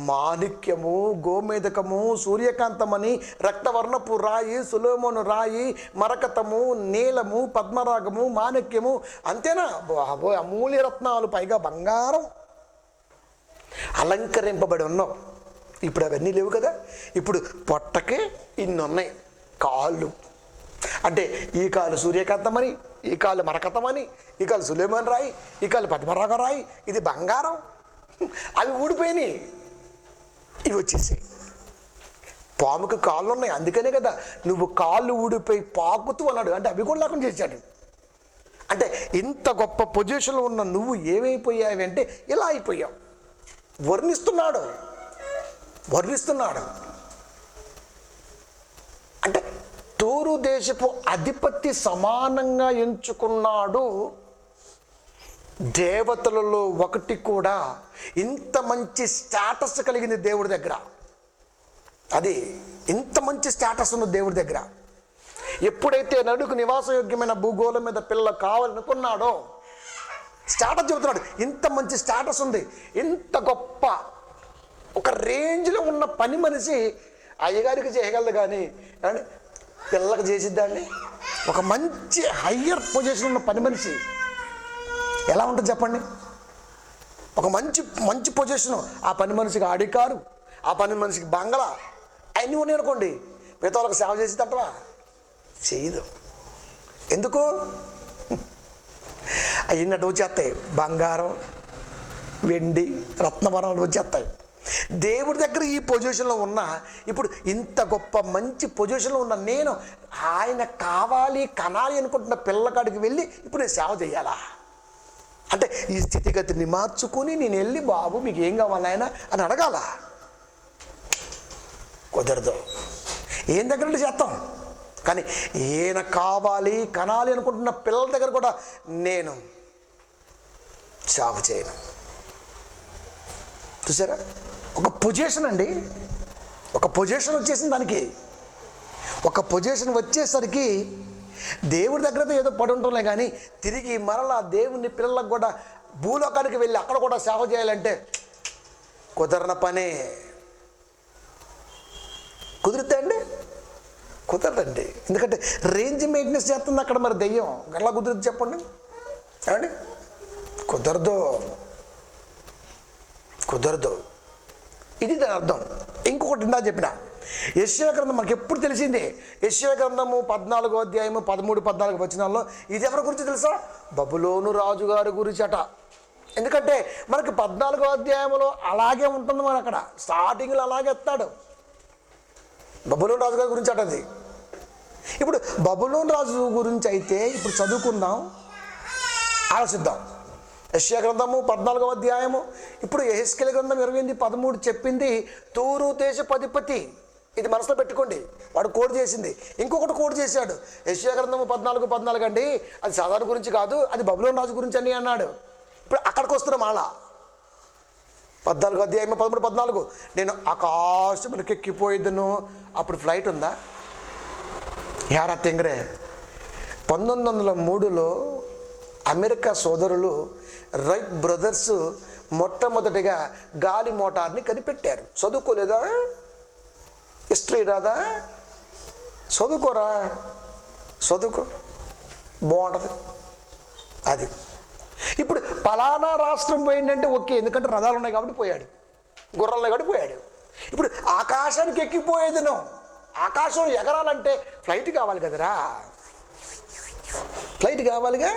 Speaker 1: మాణిక్యము, గోమేదకము, సూర్యకాంతమని, రక్తవర్ణపు రాయి, సులోమోను రాయి, మరకతము, నీలము, పద్మరాగము, మాణిక్యము, అంతేనా అమూల్య రత్నాలు, పైగా బంగారం అలంకరింపబడి ఉన్నావు. ఇప్పుడు అవన్నీ లేవు కదా. ఇప్పుడు పొట్టకే ఇన్ని ఉన్నాయి. కాళ్ళు అంటే ఈ కాలు సూర్యకాంతమని, ఈ కాలు మరకతమని, ఈ కాలు సులేమాన్ రాయి, ఈ కాలు పద్మరాగ రాయి, ఇది బంగారం. అవి ఊడిపోయినాయి, ఇవి వచ్చేసాయి. పాముకి కాళ్ళు ఉన్నాయి, అందుకనే కదా నువ్వు కాళ్ళు ఊడిపోయి పాకుతూ అన్నాడు. అంటే అవి కూడా లేకుండా చేశాడు. అంటే ఇంత గొప్ప పొజిషన్లో ఉన్న నువ్వు ఏమైపోయావి అంటే ఇలా అయిపోయావు. వర్ణిస్తున్నాడు అంటే తూరు దేశపు అధిపతి సమానంగా ఎంచుకున్నాడు. దేవతలలో ఒకటి కూడా ఇంత మంచి స్టేటస్ కలిగింది దేవుడి దగ్గర. అది ఇంత మంచి స్టేటస్ ఉన్న దేవుడి దగ్గర. ఎప్పుడైతే నడుకు నివాసయోగ్యమైన భూగోళం మీద పిల్ల కావాలనుకున్నాడో స్టేటస్ చెబుతున్నాడు. ఇంత మంచి స్టేటస్ ఉంది, ఇంత గొప్ప ఒక రేంజ్లో ఉన్న పని మనిషి అయ్యగారికి చేయగలదు, కానీ పిల్లలకు చేసిద్దాన్ని. ఒక మంచి హయ్యర్ పొజిషన్ ఉన్న పని మనిషి ఎలా ఉంటుంది చెప్పండి? ఒక మంచి పొజిషను. ఆ పని మనిషికి ఆడి కారు, ఆ పని మనిషికి బంగళా, అన్నీ ఉన్నాయి అనుకోండి. మిగతా వాళ్ళకి సేవ చేసిద్దంటవా? చేయదు. ఎందుకు? అయినట్టు వచ్చేస్తాయి. బంగారం, వెండి, రత్నవరాలు వచ్చేస్తాయి. దేవుడి దగ్గర ఈ పొజిషన్లో ఉన్న, ఇప్పుడు ఇంత గొప్ప మంచి పొజిషన్లో ఉన్న నేను ఆయన కావాలి కనాలి అనుకుంటున్న పిల్లకాడికి వెళ్ళి ఇప్పుడు నేను సేవ చేయాలా అంటే ఈ స్థితిగతిని మార్చుకుని నేను వెళ్ళి బాబు మీకు ఏం కావాలి ఆయన అని అడగాల? కుదరదు. ఏం దగ్గర చేస్తాం, కానీ ఈయన కావాలి కనాలి అనుకుంటున్న పిల్లల దగ్గర కూడా నేను సేవ చేయను. చూసారా? ఒక పొజిషన్ అండి, ఒక పొజిషన్ వచ్చేసింది దానికి. ఒక పొజిషన్ వచ్చేసరికి దేవుడి దగ్గర ఏదో పడి ఉంటుంలే, కానీ తిరిగి మరలా దేవుని పిల్లలకు కూడా భూలోకానికి వెళ్ళి అక్కడ కూడా సేవ చేయాలంటే కుదరన పనే. కుదురుతా అండి? కుదరదండి. ఎందుకంటే రేంజ్ మెయింటెనెన్స్ చేస్తుంది అక్కడ. మరి దెయ్యం ఎలా కుదురుతుంది చెప్పండి? ఏమండి? కుదరదు. ఇది దాని అర్థం. ఇంకొకటి ఇందా చెప్పిన యెషయా గ్రంథం మనకి ఎప్పుడు తెలిసిందే. యెషయా గ్రంథము 14వ అధ్యాయము 13-14 వచనాల్లో ఇది ఎవరి గురించి తెలుసా? బబులోను రాజుగారి గురించి అట. ఎందుకంటే మనకి 14వ అధ్యాయంలో అలాగే ఉంటుంది. మన అక్కడ స్టార్టింగ్లో అలాగే ఎత్తాడు. బబులోను రాజుగారి గురించి అటది. ఇప్పుడు బబులోను రాజు గురించి అయితే ఇప్పుడు చదువుకుందాం, ఆలోచిద్దాం. యెషయా గ్రంథము 14వ అధ్యాయము, ఇప్పుడు యెహెజ్కేలు గ్రంథం 28:13 చెప్పింది తూరు దేశపు అధిపతి. ఇది మనసులో పెట్టుకోండి. వాడు కోడ్ చేసింది. ఇంకొకటి కోడ్ చేశాడు. యెషయా గ్రంథము 14:14 అండి, అది సాధారణ గురించి కాదు, అది బబులోను రాజు గురించి అని అన్నాడు. ఇప్పుడు అక్కడికి వస్తున్నాం. అలా 14వ అధ్యాయము 13-14 నేను ఆకాశమునికి ఎక్కిపోయిద్దును. అప్పుడు ఫ్లైట్ ఉందా? యారా తెంగరే. 1903లో అమెరికా సోదరులు రైట్ బ్రదర్స్ మొట్టమొదటిగా గాలి మోటార్ని కనిపెట్టారు. చదువుకోలేదా? హిస్టరీ రాదా? చదువుకోరా, చదువుకో, బాగుంటుంది అది. ఇప్పుడు పలానా రాష్ట్రం పోయిందంటే ఓకే, ఎందుకంటే రథాలు ఉన్నాయి కాబట్టి పోయాడు, గుర్రాలు ఉన్నాయి కాబట్టి పోయాడు. ఇప్పుడు ఆకాశానికి ఎక్కిపోయేదిను. ఆకాశం ఎగరాలంటే ఫ్లైట్ కావాలి కదరా, ఫ్లైట్ కావాలిగా.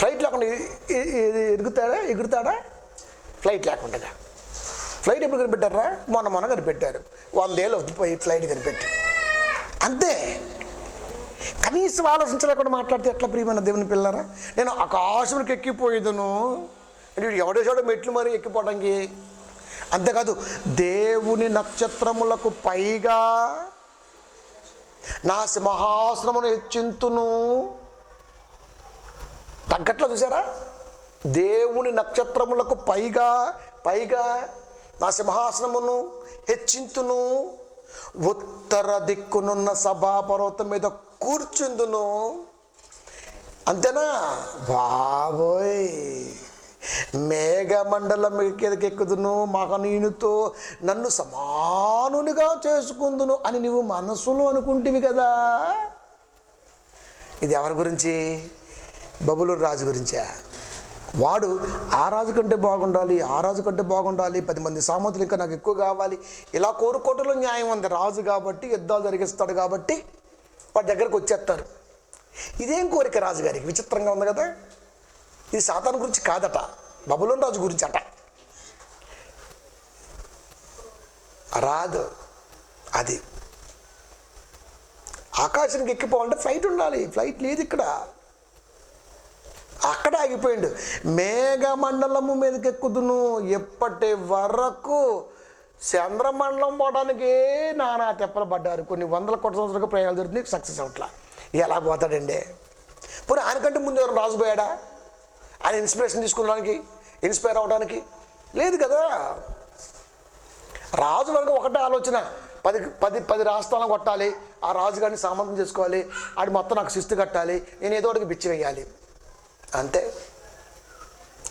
Speaker 1: ఫ్లైట్ లేకుండా ఎగురుతాడా? ఫ్లైట్ లేకుండా. ఫ్లైట్ ఎప్పుడు కనిపెట్టారా? మొన్న కనిపెట్టారు. 100 ఏళ్ళు పోయి ఫ్లైట్ కనిపెట్టి. అంతే. కనీసం ఆలోచించలేకుండా మాట్లాడితే ఎట్లా ప్రియమైన దేవుని పిల్లరా? నేను ఆకాశంకి ఎక్కిపోయేదను అంటే ఎవడేసాడో మెట్లు మరి ఎక్కిపోవడానికి. అంతేకాదు దేవుని నక్షత్రములకు పైగా నా సింహాసనమును హెచ్చింతును. తగ్గట్లా చూసారా? దేవుని నక్షత్రములకు పైగా నా సింహాసనమును హెచ్చింతును, ఉత్తర దిక్కునున్న సభాపర్వతం మీద కూర్చుందును. అంతేనా? బాబోయ్, మేఘమండలం మీదకి ఎక్కుదును, మహనీయునితో నన్ను సమానునిగా చేసుకుందును అని నువ్వు మనసులో అనుకుంటివి కదా. ఇది ఎవరి గురించి? బబులోను రాజు గురించా. వాడు ఆ రాజు కంటే బాగుండాలి, ఆ రాజు కంటే బాగుండాలి, 10 మంది సామంతులు ఇంకా నాకు ఎక్కువ కావాలి, ఇలా కోరుకోవటంలో న్యాయం ఉంది. రాజు కాబట్టి యుద్ధాలు జరిగిస్తాడు కాబట్టి వాడి దగ్గరకు వచ్చేస్తారు. ఇదేం కోరిక రాజుగారికి? విచిత్రంగా ఉంది కదా. ఇది సాతాను గురించి కాదట, బబులోను రాజు గురించి అట. రాదు అది. ఆకాశానికి ఎక్కిపోవాలంటే ఫ్లైట్ ఉండాలి, ఫ్లైట్ లేదు ఇక్కడ. అక్కడ ఆగిపోయిండు. మేఘమండలము మీదకి ఎక్కుదును, ఎప్పటి వరకు చంద్రమండలం పోవడానికి నానా తెప్పలు పడ్డారు. కొన్ని 100 కోట్ల సంవత్సరాలుగా ప్రయాణాలు జరుగుతుంది, సక్సెస్ అవట్లా. ఎలా పోతాడండి? పోనీ ఆయనకంటే ముందు ఎవరు రాజు పోయాడా? ఆయన ఇన్స్పిరేషన్ తీసుకోవడానికి, ఇన్స్పైర్ అవ్వడానికి లేదు కదా. రాజు వరకు ఒకటే ఆలోచన, 10 రాష్ట్రాలను కొట్టాలి, ఆ రాజుగారిని సామంతం చేసుకోవాలి, ఆడు మొత్తం నాకు శిస్తు కట్టాలి, నేను ఏదో ఒకటి బిచ్చి వేయాలి, అంతే.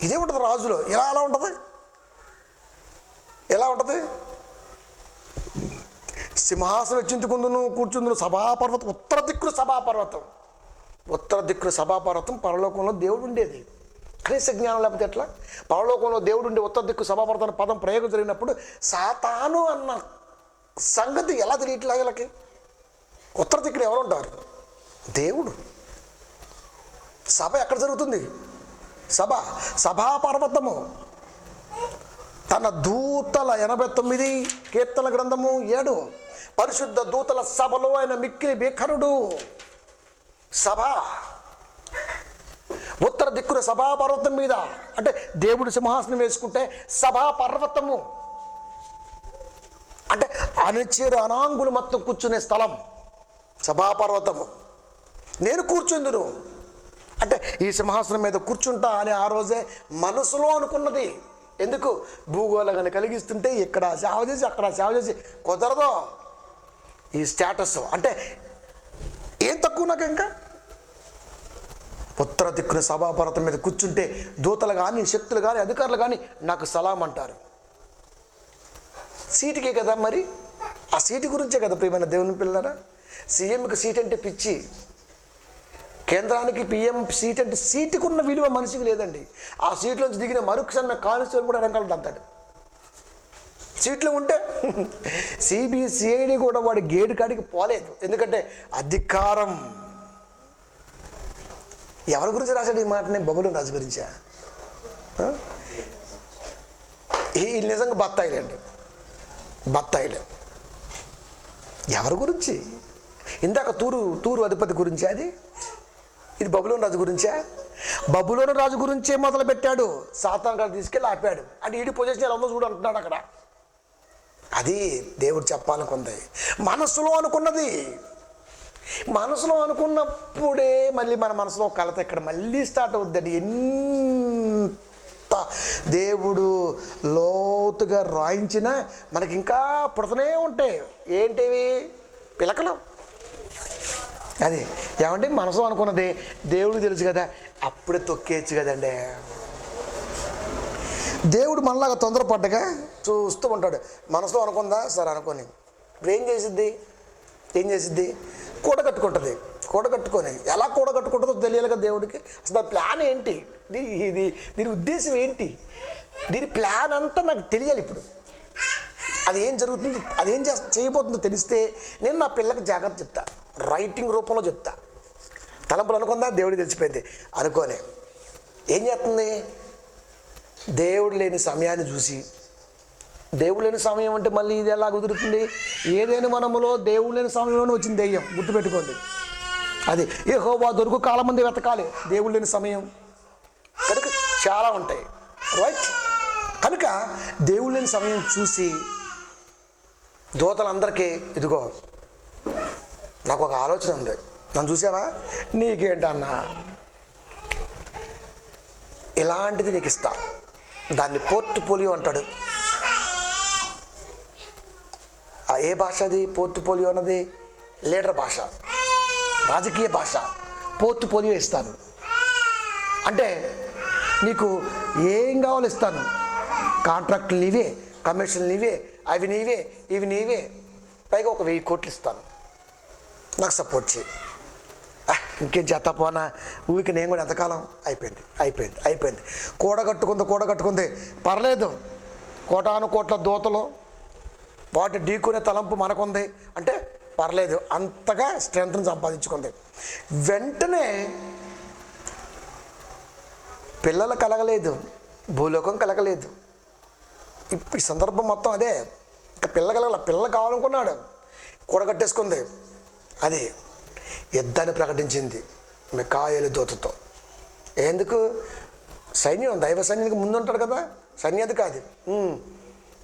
Speaker 1: ఇదే ఉంటుంది రాజులో. ఎలా ఉంటుంది? ఎలా ఉంటుంది? సింహాసనం హెచ్చించుకుందును, కూర్చుందును, సభాపర్వతం, ఉత్తర దిక్కులు సభాపర్వతం. ఉత్తర దిక్కులు సభాపర్వతం, పరలోకంలో దేవుడు ఉండేది. కనీస జ్ఞానం లేకపోతే ఎట్లా? పరలోకంలో దేవుడు ఉండే ఉత్తర దిక్కు సభాపర్వతం పదం ప్రయోగం జరిగినప్పుడు సాతాను అన్న సంగతి ఎలా తెలియట్లా వీళ్ళకి? ఉత్తర దిక్కున ఎవరు ఉంటారు? దేవుడు. సభ ఎక్కడ జరుగుతుంది? సభాపర్వతము. తన దూతల 89 కీర్తన గ్రంథము 7 పరిశుద్ధ దూతల సభలో ఆయన మిక్కిలి భీకరుడు. సభ ఉత్తర దిక్కున సభాపర్వతం మీద, అంటే దేవుడు సింహాసనం వేసుకుంటే సభాపర్వతము అంటే అణిచేరు అనాంగులు మొత్తం కూర్చునే స్థలం సభాపర్వతము. నేను కూర్చుందును అంటే ఈ సింహాసనం మీద కూర్చుంటా అని ఆ రోజే మనసులో అనుకున్నది. ఎందుకు? భూగోళాన్ని కలిగిస్తుంటే ఇక్కడ సేవ చేసి అక్కడ సేవ చేసి కుదరదు. ఈ స్టేటస్ అంటే ఏం తక్కువ నాకు ఇంకా? ఉత్తర దిక్కున సభాపర్వతం మీద కూర్చుంటే దూతలు కానీ శక్తులు కానీ అధికారులు కానీ నాకు సలాం అంటారు. సీటుకే కదా మరి, ఆ సీటు గురించే కదా ప్రియమైన దేవుని పిల్లరా. సీఎంకి సీట్ అంటే పిచ్చి, కేంద్రానికి పిఎం సీట్ అంటే సీటుకు ఉన్న విలువ మనిషికి లేదండి. ఆ సీట్లోంచి దిగిన మరుక్షణ కానిస్టేబుల్ కూడా వెనకాల దంతాడు. సీట్లు ఉంటే సిబిసిఐడి కూడా వాడి గేటు కాడికి పోలేదు. ఎందుకంటే అధికారం. ఎవరి గురించి రాశాడు ఈ మాటని? బబులోను రాజు గురించా? ఈ నిజంగా బత్తాయిలే అండి, బత్తాయిలే. ఎవరి గురించి? ఇందాక తూరు అధిపతి గురించి, అది ఇది బబులోను రాజు గురించా? బబులోను రాజు గురించే మొదలు పెట్టాడు. సాతాను గారు తీసుకెళ్ళి ఆపాడు. అంటే ఈడి పొజిషన్ ఎలా ఉందో చూడు అంటున్నాడు అక్కడ. అది దేవుడు చెప్పాలనుకుంది, మనసులో అనుకున్నది. మనసులో అనుకున్నప్పుడే మళ్ళీ మన మనసులో కలత ఇక్కడ మళ్ళీ స్టార్ట్ అవుద్దండి. ఎంత దేవుడు లోతుగా రాయించినా మనకి ఇంకా పుడతనే ఉంటాయి. ఏంటివి? పిలకలు. అది ఏమంటే మనసులో అనుకున్నది దేవుడు తెలుసు కదా, అప్పుడే తొక్కేయచ్చు కదండి. దేవుడు మనలాగా తొందరపడ్డగా చూస్తూ ఉంటాడు. మనసులో అనుకుందా సరే అనుకోని, ఇప్పుడు ఏం చేసిద్ది? కూడగట్టుకుంటుంది. కూడగట్టుకొని ఎలా కూడగట్టుకుంటుందో తెలియాలి కదా దేవుడికి. అసలు దాని ప్లాన్ ఏంటి? దీని ఉద్దేశం ఏంటి? దీని ప్లాన్ అంతా నాకు తెలియాలి. ఇప్పుడు అది ఏం జరుగుతుంది, అదేం చేయబోతుందో తెలిస్తే నేను నా పిల్లకి జాగ్రత్త చెప్తా, రైటింగ్ రూపంలో చెప్తా. తలంపులు అనుకుందా దేవుడికి తెలిసిపోయింది అనుకోని ఏం చేస్తుంది? దేవుడు లేని సమయాన్ని చూసి, దేవుడు లేని సమయం అంటే మళ్ళీ ఇది ఎలా కుదురుతుంది? ఏదైనా మనములో దేవుడు లేని సమయంలోనే వచ్చింది దెయ్యం, గుర్తుపెట్టుకోండి. అది యెహోవా దొరుకు కాలం మంది వెతకాలి, దేవుడు లేని సమయం కనుక చాలా ఉంటాయి, రైట్? కనుక దేవుడు లేని సమయం చూసి దూతలందరికీ, ఇదిగో నాకు ఒక ఆలోచన ఉంది, నన్ను చూసావా? నీకేంటన్నా, ఇలాంటిది నీకు ఇస్తా. దాన్ని పోర్ట్ఫోలియో అంటాడు. ఏ భాష అది? పోర్ట్ఫోలియో అన్నది లీడర్ భాష, రాజకీయ భాష. పోర్ట్ఫోలియో ఇస్తాను. అంటే నీకు ఏం కావాలో ఇస్తాను, కాంట్రాక్టులు నీవే, కమిషన్లు నీవే, అవి నీవే, ఇవి నీవే, పైగా ఒక 1000 కోట్లు ఇస్తాను, నాకు సపోర్ట్ చేయి. ఇంకేం చేస్తా పోనా, ఊరికి నేను కూడా ఎంతకాలం. అయిపోయింది. కూడగట్టుకుంది పర్లేదు. కోటాను కోట్ల దూతలు వాటి ఢీకునే తలంపు మనకుంది అంటే పర్లేదు, అంతగా స్ట్రెంత్ని సంపాదించుకుంది. వెంటనే పిల్లలు కలగలేదు, భూలోకం కలగలేదు. ఈ సందర్భం మొత్తం అదే. ఇంకా పిల్ల కావాలనుకున్నాడు, కూడగట్టేసుకుంది. అది యుద్ధాన్ని ప్రకటించింది మికాయేలు దూతతో. ఎందుకు? సైన్యం, దైవ సైన్యానికి ముందు ఉంటాడు కదా, సైన్యాధికారి.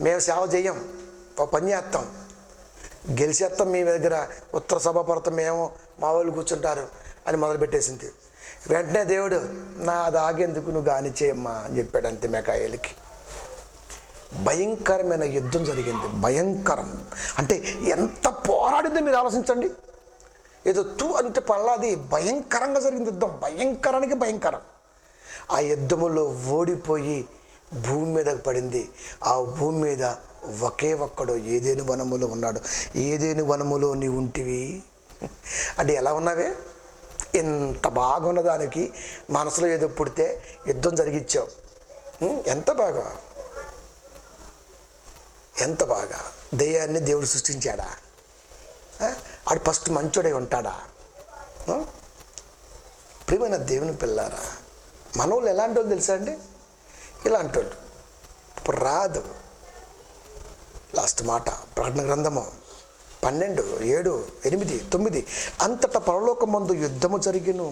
Speaker 1: మేము సేవ చెయ్యం, ఒక పని చేస్తాం, గెలిచేస్తాం, మీ దగ్గర ఉత్తర సభాపడతాం, మేము మా వాళ్ళు కూర్చుంటారు అని మొదలుపెట్టేసింది. వెంటనే దేవుడు, నా దాగేందుకు నువ్వు గానిచేయమ్మా అని చెప్పాడు. అంతే మికాయేలుకి. భయంకరమైన యుద్ధం జరిగింది. భయంకరం అంటే ఎంత పోరాడిందో మీరు ఆలోచించండి. ఏదో అంటే పల్లాది భయంకరంగా జరిగింది యుద్ధం, భయంకరానికి భయంకరం. ఆ యుద్ధములో ఓడిపోయి భూమి మీదకి పడింది. ఆ భూమి మీద ఒకే ఒక్కడు ఏదేను వనములో ఉన్నాడు. ఏదేను వనములో నీ ఉంటివి అంటే ఎలా ఉన్నావే? ఎంత బాగున్న దానికి మనసులో ఏదో పుడితే యుద్ధం జరిగించావు. ఎంత బాగా దెయ్యాన్ని దేవుడు సృష్టించాడా? ఆడు ఫస్ట్ మంచోడై ఉంటాడా? ప్రియమైన దేవుని పిల్లారా, మనోళ్ళు ఎలాంటి వాళ్ళు తెలుసా అండి? ఇలాంటి వాళ్ళు ఇప్పుడు రాదు. లాస్ట్ మాట ప్రకటన గ్రంథము 12, 7, 8, 9 అంతటా పరలోకమందు యుద్ధము జరిగెను.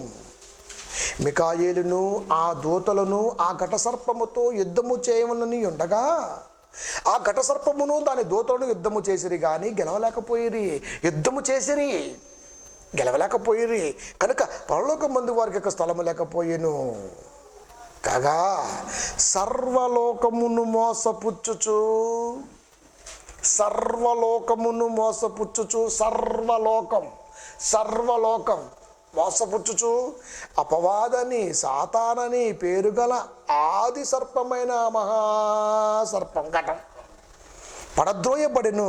Speaker 1: మికాయేలును ఆ దూతలను ఆ ఘట సర్పముతో యుద్ధము చేయమని ఉండగా ఆ ఘట సర్పమును దాని దూతలను యుద్ధము చేసిరి కానీ గెలవలేకపోయిరి కనుక పరలోకమందు వారికి యొక్క స్థలము లేకపోయేను. కాగా సర్వలోకమును మోసపుచ్చుచు మోసపుచ్చుచు అపవాదని సాతానని పేరుగల ఆది సర్పమైన మహాసర్పం ఘటం పడద్రోయబడెను.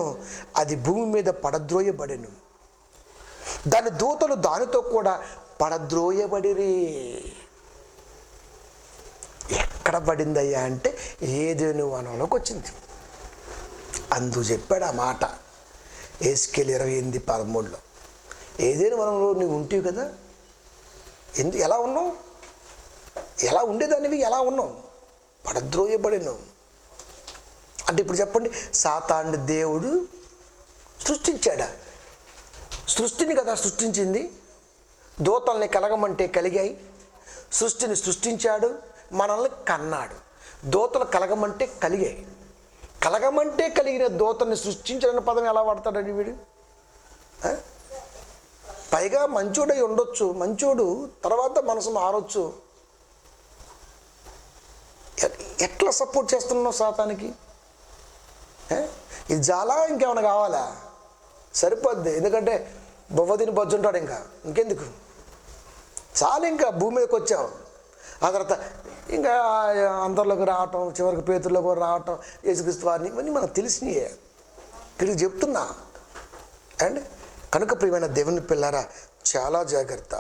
Speaker 1: అది భూమి మీద పడద్రోయబడెను. దాని దూతలు దానితో కూడా పడద్రోయబడిరి. ఎక్కడ పడిందయ్యా అంటే ఏదేను వనంలోకి వచ్చింది. అందు చెప్పాడు ఆ మాట ఎహెజ్కేలు 28:13. ఏదేను వనంలో నువ్వు ఉంటివి కదా, ఎలా ఉన్నావు? ఎలా ఉండేదానివి? ఎలా ఉన్నావు? పడద్రోయబడిను అంటే ఇప్పుడు చెప్పండి, సాతాను దేవుడు సృష్టించాడా? సృష్టిని కదా సృష్టించింది. దూతల్ని కలగమంటే కలిగాయి. సృష్టిని సృష్టించాడు, మనల్ని కన్నాడు. దూతలు కలగమంటే కలిగాయి. కలగమంటే కలిగిన దూతల్ని సృష్టించాలనే పదం ఎలా వాడతాడండి వీడు? పైగా మంచోడై ఉండొచ్చు, మంచోడు తర్వాత మనసు మారొచ్చు. ఎట్లా సపోర్ట్ చేస్తున్నావు సాతానికి? ఇది చాలా ఇంకేమైనా కావాలా? సరిపోద్ది. ఎందుకంటే బొవ్వదిని బొజ్జుంటాడు, ఇంకెందుకు చాలా. ఇంకా భూమి మీదకి వచ్చావు, ఆ తర్వాత ఇంకా అందరిలోకి రావటం, చివరికి పేతుల్లోకి రావటం, యేసుక్రీస్తు వారిని, ఇవన్నీ మనకు తెలిసినయే, తిరిగి చెప్తున్నా అండ్ కనుక ప్రియమైన దేవుని పిల్లారా, చాలా జాగ్రత్త.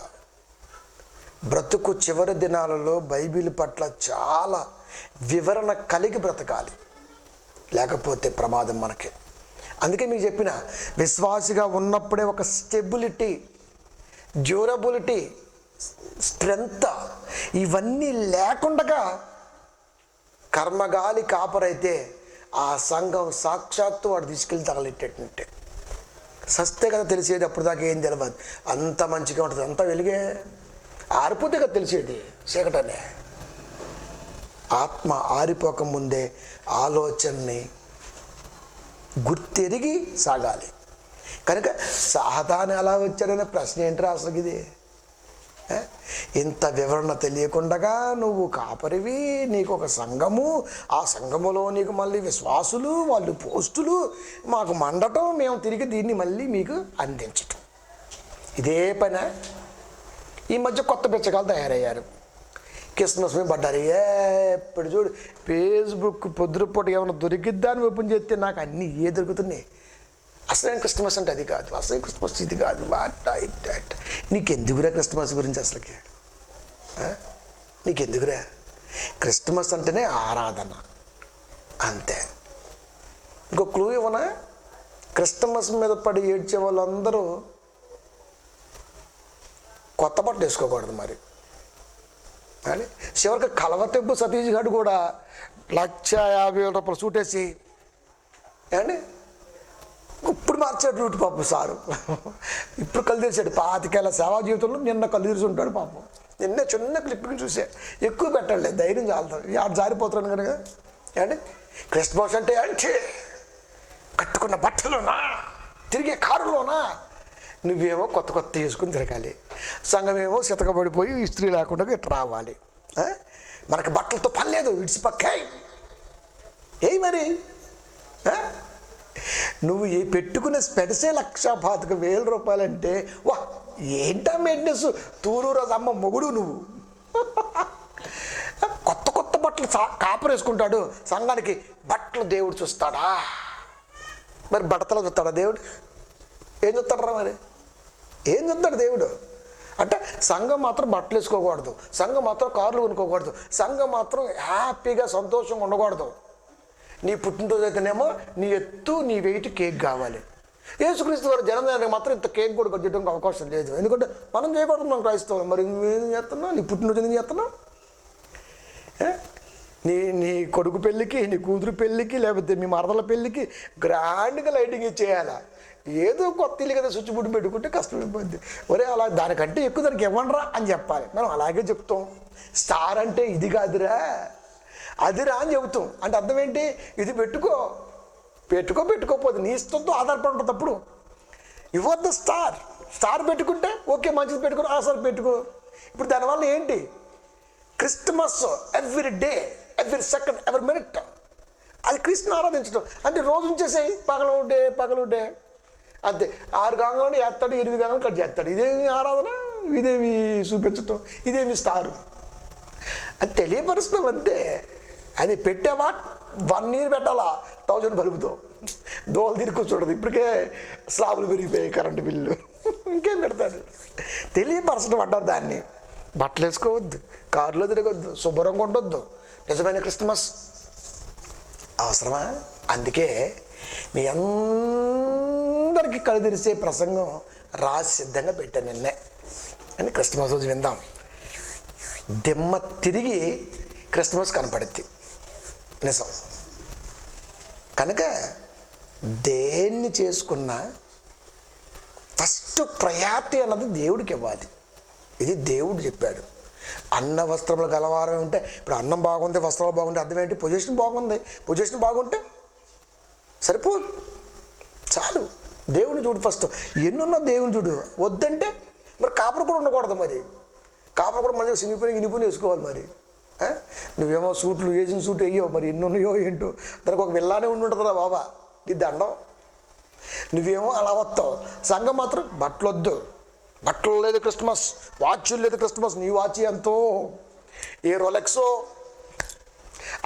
Speaker 1: బ్రతుకు చివరి దినాలలో బైబిల్ పట్ల చాలా వివరణ కలిగి బ్రతకాలి, లేకపోతే ప్రమాదం మనకి. అందుకే మీకు చెప్పిన, విశ్వాసిగా ఉన్నప్పుడే ఒక స్టెబిలిటీ, డ్యూరబిలిటీ, స్ట్రెంగ్త్ ఇవన్నీ లేకుండా కర్మగాలి కాపరైతే ఆ సంఘం సాక్షాత్తు వాడు తీసుకెళ్ళి తగలెట్టేటంటే. సస్తే కదా తెలిసేది, అప్పుడు దాకా ఏం తెలియదు. అంత మంచిగా ఉంటుంది, అంత వెలిగే. ఆరిపోతే కదా తెలిసేది చీకటనే. ఆత్మ ఆరిపోకముందే ఆలోచనని గుర్తెరిగి సాగాలి. కనుక సాతాను ఎలా వచ్చాడనే ప్రశ్న ఏంటరా అసలు? ఇది ఇంత వివరణ తెలియకుండా నువ్వు కాపరివి, నీకు ఒక సంఘము, ఆ సంఘములో నీకు మళ్ళీ విశ్వాసులు, వాళ్ళు పోస్టులు, మాకు మండటం, మేము తిరిగి దీన్ని మళ్ళీ మీకు అందించటం, ఇదే పని. ఈ మధ్య కొత్త బిచ్చగాలు తయారయ్యారు. క్రిస్మస్ మీద పడ్డారు. ఎప్పుడు చూడు ఫేస్బుక్ పొద్దుపూట ఏమైనా దొరికిద్దాన్ని ఓపెన్ చేస్తే నాకు అన్నీ దొరుకుతున్నాయి. అసలైన క్రిస్మస్ అంటే అది కాదు, అసలు క్రిస్మస్ ఇది కాదు, వాట్ ఇట్. నీకెందుకురా క్రిస్మస్ గురించి అసలుకి? నీకెందుకురా? క్రిస్మస్ అంటేనే ఆరాధన, అంతే. ఇంకో క్లూ ఇవ్వనా? క్రిస్మస్ మీద పడి ఏడ్చే వాళ్ళందరూ కొత్త బట్టలు వేసుకోకూడదు. మరి అని చివరికి కలవతెబ్బు సతీష్ గారు కూడా 1,50,000 రూపాయలు సూటేసి ఏమండి ఇప్పుడు మార్చాడు రూట్ పాపం సారు. ఇప్పుడు కళ్ళు తెరిచాడు. 25 ఏళ్ల సేవా జీవితంలో నిన్న కళ్ళు తెరిచి ఉంటాడు పాపం. నిన్న చిన్న క్లిప్పింగ్ చూసే, ఎక్కువ పెట్టలేదు, ధైర్యం చాలుతాడు. ఆడు జారిపోతున్నాను కనుక. ఏమండి క్రిస్మస్ అంటే అంటే కట్టుకున్న బట్టలోనా, తిరిగే కారులోనా? నువ్వేమో కొత్త కొత్త వేసుకుని తిరగాలి, సంఘమేమో సితకబడిపోయి ఇస్త్రీ లేకుండా ఇట్లా రావాలి. మనకి బట్టలతో పని లేదు, ఇడ్స్ పక్కాయి. మరి నువ్వు పెట్టుకునే స్పెడ్సే 1,25,000 రూపాయలంటే వా ఏంటా మెయింటెనెన్స్? తూరూరు అమ్మ మొగుడు నువ్వు. కొత్త కొత్త బట్టలు కాపరు వేసుకుంటాడు. సంఘానికి బట్టలు దేవుడు చూస్తాడా? మరి బట్టలు చూస్తాడా దేవుడు? ఏం చూస్తాడరా? మరి ఏం చూస్తాడు దేవుడు? అంటే సంఘం మాత్రం బట్టలు వేసుకోకూడదు, సంఘం మాత్రం కార్లు కొనుక్కోకూడదు, సంఘం మాత్రం హ్యాపీగా సంతోషంగా ఉండకూడదు. నీ పుట్టినరోజు అయితేనేమో నీ ఎత్తు నీ వెయిట్ కేక్ కావాలి. యేసుక్రీస్తు వారి జన్మదినానికి మాత్రం ఇంత కేక్ కూడా కట్టడానికి అవకాశం లేదు. ఎందుకంటే మనం చేయకూడదు, మనం క్రైస్తవం. మరి నువ్వేం చేస్తున్నావు? నీ పుట్టినరోజు ఎందుకు చేస్తున్నావు? నీ కొడుకు పెళ్ళికి, నీ కూతురు పెళ్ళికి, లేకపోతే మీ మరదల పెళ్ళికి గ్రాండ్గా లైటింగ్ ఇచ్చేయాలా? ఏదో కొత్త ఇల్లు కదా స్విచ్ బుడ్డు పెట్టుకుంటే కష్టమైపోద్ది. ఒరే అలా దానికంటే ఎక్కువ దానికి ఇవ్వండిరా అని చెప్పాలి. మనం అలాగే చెప్తాం. స్టార్ అంటే ఇది కాదురా, అదిరా అని చెబుతాం. అంటే అర్థం ఏంటి? ఇది పెట్టుకోపోతే నీ ఇష్టంతో ఆధారపడి ఉంటుంది. అప్పుడు ఇవ్వద్దు. స్టార్ పెట్టుకుంటే ఓకే, మంచిది పెట్టుకో, సార్ పెట్టుకో. ఇప్పుడు దానివల్ల ఏంటి? Christmas every day, every second, every minute అది క్రీస్తుని ఆరాధించడం. అంటే రోజు ఉంచేసేయి, పగలు డే అంతే. 6 గంగలను వేస్తాడు, 8 గంగలను కట్ చేస్తాడు. ఇదేమి ఆరాధన, ఇదేమి చూపించటం, ఇదేమి స్టారు అని తెలియపరుస్తున్నాం అంతే. అది పెట్టావా 1 year పెట్టాలా 1000 బల్బుతో దోలు తిరిగి కూర్చోడదు. ఇప్పటికే స్లాబులు పెరిగిపోయాయి, కరెంటు బిల్లు, ఇంకేం పెడతాడు? తెలియపరచడం అంటారు దాన్ని. బట్టలు వేసుకోవద్దు, కారులో తిరగొద్దు, శుభ్రంగా ఉండొద్దు. నిజమైన క్రిస్మస్ అవసరమా? అందుకే మీ అందరికీ కళ్ళు తెరిసే ప్రసంగం రాసి సిద్ధంగా పెట్టాను నిన్నే అని. క్రిస్మస్ రోజు విందాం. దిమ్మ తిరిగి క్రిస్మస్ కనపడుద్ది, నిజం. కనుక దేన్ని చేసుకున్నా ఫస్ట్ ప్రయారిటీ అన్నది దేవుడికి ఇవ్వాలి. ఇది దేవుడు చెప్పాడు. అన్న వస్త్రములు గలవారం ఉంటే, ఇప్పుడు అన్నం బాగుంది, వస్త్రాలు బాగుంటే అర్థం ఏంటి? పొజిషన్ బాగుంది. పొజిషన్ బాగుంటే సరిపోదు, చాలు. దేవుని చూడు ఫస్ట్. ఎన్నున్నా దేవుని చూడు. వద్దంటే మరి కాపురు కూడా ఉండకూడదు. మరి కాపురు కూడా మంచిగా సినిపోయి ఇనిపోయి వేసుకోవాలి. మరి నువ్వేమో సూట్లు వేసిన సూట్ వేయవు, మరి ఎన్ని ఉన్నాయో ఏంటో. దానికి ఒక వెళ్ళానే ఉంటుందిరా బాబా, నీ దండం. నువ్వేమో అలా వస్తావు. సంఘం మాత్రం బట్టలు వద్దు, బట్టలు లేదు క్రిస్మస్, వాచ్లు లేదు క్రిస్మస్. నీ వాచ్ ఎంతో, ఏ రోలెక్సో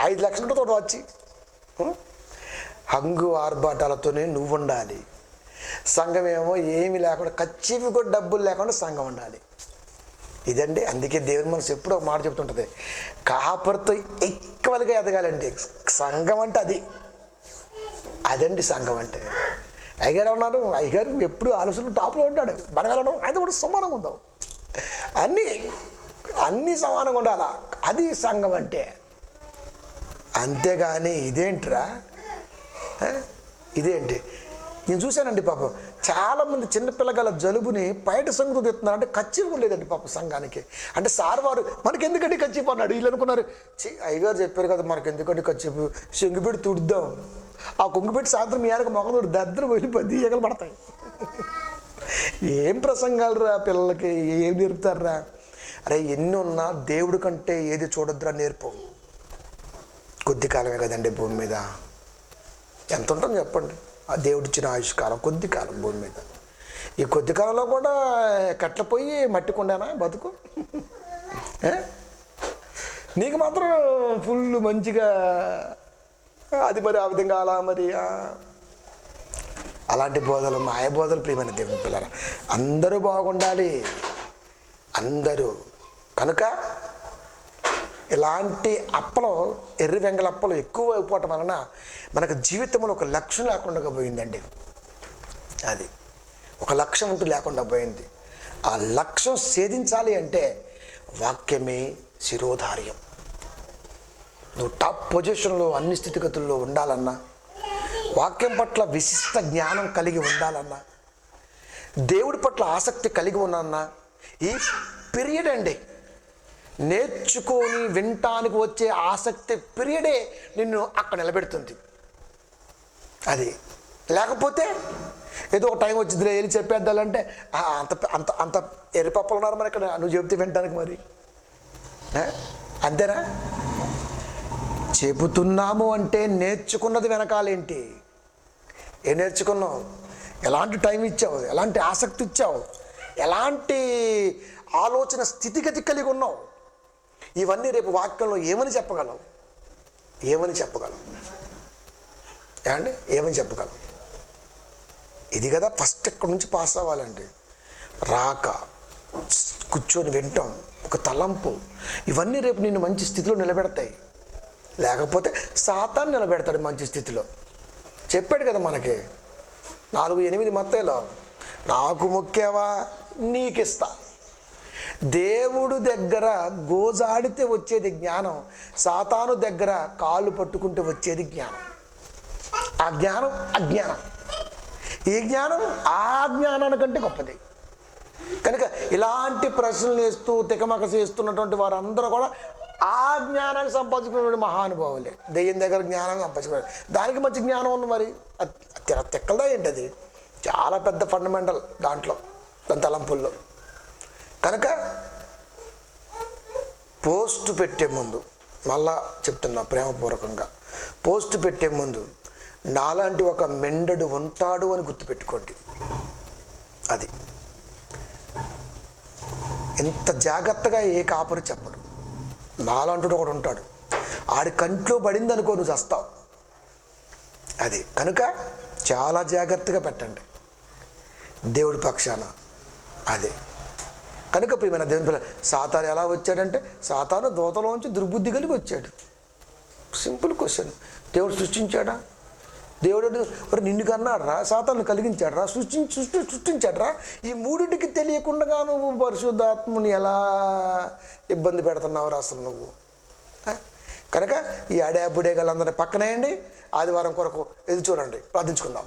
Speaker 1: 5 లక్షలతో వాచి. హంగు ఆర్భాటాలతోనే నువ్వు ఉండాలి. సంఘం ఏమో ఏమి లేకుండా, ఖర్చీవి కూడా డబ్బులు లేకుండా సంఘం ఉండాలి. ఇదండి. అందుకే దేవుని మనసు ఎప్పుడూ ఒక మాట చెప్తుంటుంది, కాపరితో ఈక్వల్గా ఎదగాలండి సంఘం అంటే. అదండి సంఘం అంటే. అయ్యగారు ఉన్నారు, అయ్యగారు ఎప్పుడు ఆలోచనలు టాప్లో ఉంటాడు. మనం వెళ్ళడం ఆయన కూడా సమానంగా ఉందాం, అన్నీ సమానంగా ఉండాలా. అది సంఘం అంటే. అంతేగాని ఇదేంటిరా, ఇదేంటి? నేను చూశానండి పాపం, చాలామంది చిన్నపిల్లగాల జలుబుని బయట సంగతి తెస్తున్నారు. అంటే కచ్చిపు లేదండి పాపం సంఘానికి. అంటే సార్ వారు మనకి ఎందుకంటే కచ్చిపు అన్నాడు. వీళ్ళు అనుకున్నారు, అయ్యగారు చెప్పారు కదా మనకి ఎందుకంటే కచ్చిపు, శంగుపెట్టి తుడుద్దాం. ఆ కొంగుపెట్టి సాయంత్రం మీ ఆయనకు మొగదుడు దద్దరు వెళ్ళిపోద్ది, ఈగలు పడతాయి. ఏం ప్రసంగాలు రా పిల్లలకి, ఏం నేర్పుతారా? అరే ఎన్ని ఉన్నా దేవుడి కంటే ఏది చూడొద్దురా నేర్పు. కొద్ది కాలమే కదండి భూమి మీద. ఎంత ఉంటుంది చెప్పండి? ఆ దేవుడు ఇచ్చిన ఆయుష్కాలం కొద్ది కాలం భూమి మీద. ఈ కొద్ది కాలంలో కూడా కట్ల పోయి మట్టి కొండానా బతుకు? నీకు మాత్రం ఫుల్ మంచిగా అది మరి ఆ విధంగా అలా మరి అలాంటి బోధలు మాయ బోధలు ప్రియమైన దేవుని పిల్లరా, అందరూ బాగుండాలి, అందరూ. కనుక ఇలాంటి అప్పలు, ఎర్రి వెంగళ అప్పలు ఎక్కువ అయిపోవటం వలన మనకు జీవితంలో ఒక లక్ష్యం లేకుండా పోయిందండి. అది ఒక లక్ష్యం అంటూ లేకుండా పోయింది. ఆ లక్ష్యం ఛేదించాలి అంటే వాక్యమే శిరోధార్యం. నువ్వు టాప్ పొజిషన్లో అన్ని స్థితిగతుల్లో ఉండాలన్నా, వాక్యం పట్ల విశిష్ట జ్ఞానం కలిగి ఉండాలన్నా, దేవుడి పట్ల ఆసక్తి కలిగి ఉన్నాన్నా, ఈ పీరియడ్ అండి నేర్చుకొని వినటానికి వచ్చే ఆసక్తి పీరియడే నిన్ను అక్కడ నిలబెడుతుంది. అది లేకపోతే ఏదో ఒక టైం వచ్చిందిలే వెళ్ళి చెప్పేద్దాలంటే అంత అంత అంత ఎర్రిపప్పలు ఉన్నారు మరి ఇక్కడ, నువ్వు చెబితే వినటానికి మరి అంతేనా? చెబుతున్నాము అంటే నేర్చుకున్నది వెనకాలేంటి? ఏం నేర్చుకున్నావు? ఎలాంటి టైం ఇచ్చావు? ఎలాంటి ఆసక్తి ఇచ్చావు? ఎలాంటి ఆలోచన స్థితిగతి కలిగి ఉన్నావు? ఇవన్నీ రేపు వాక్యంలో ఏమని చెప్పగలవు? ఏమని చెప్పగలవు ఏమండి? ఏమని చెప్పగలవు? ఇది కదా ఫస్ట్ ఎక్కడి నుంచి పాస్ అవ్వాలండి. రాక కూర్చొని వింటాం, ఒక తలంపు, ఇవన్నీ రేపు నిన్ను మంచి స్థితిలో నిలబెడతాయి. లేకపోతే సాతాను నిలబెడతాడు మంచి స్థితిలో. చెప్పాడు కదా మనకి 4:8 మత్తయిలో, నాకు మొక్కావా నీకిస్తా. దేవుడు దగ్గర గోజాడితే వచ్చేది జ్ఞానం, సాతాను దగ్గర కాళ్ళు పట్టుకుంటే వచ్చేది జ్ఞానం. ఆ జ్ఞానం అజ్ఞానం, ఈ జ్ఞానం ఆ జ్ఞానానికంటే గొప్పది. కనుక ఇలాంటి ప్రశ్నలు వేస్తూ తికమక చేస్తున్నటువంటి వారందరూ కూడా ఆ జ్ఞానాన్ని సంపాదించుకున్నటువంటి మహానుభావులే. దెయ్యం దగ్గర జ్ఞానం సంపాదించుకున్నారు, దానికి మంచి జ్ఞానం ఉంది. మరి తిక్కలదా ఏంటి? అది చాలా పెద్ద ఫండమెంటల్ దాంట్లో, దాని తలంపుల్లో. కనుక పోస్ట్ పెట్టే ముందు, మళ్ళా చెప్తున్నా ప్రేమపూర్వకంగా, పోస్ట్ పెట్టే ముందు నాలాంటి ఒక మెండడు ఉంటాడు అని గుర్తుపెట్టుకోండి. అది ఎంత జాగ్రత్తగా ఏ కాపరి చెప్పడు. నాలాంటి ఒకడు ఉంటాడు, ఆడి కంట్లో పడింది అనుకో నువ్వు చస్తావు. అది కనుక చాలా జాగ్రత్తగా పెట్టండి దేవుడి పక్షాన. అదే కనుక ప్రియమైన దేవుని పిల్ల, సాతాను ఎలా వచ్చాడంటే, సాతాను దూతలోంచి దుర్బుద్ధి కలిగి వచ్చాడు. Simple question. దేవుడు సృష్టించాడా? దేవుడు మరి నిన్ను కన్నాడరా? సాతాను కలిగించాడరా? సృష్టించాడరా? ఈ మూడింటికి తెలియకుండా నువ్వు పరిశుద్ధాత్మని ఎలా ఇబ్బంది పెడుతున్నావురా అసలు నువ్వు? కనుక ఈ అడేబుడే గలందరినీ పక్కనేయండి. ఆదివారం కొరకు ఎదురు చూడండి. ప్రార్థించుకుందాం.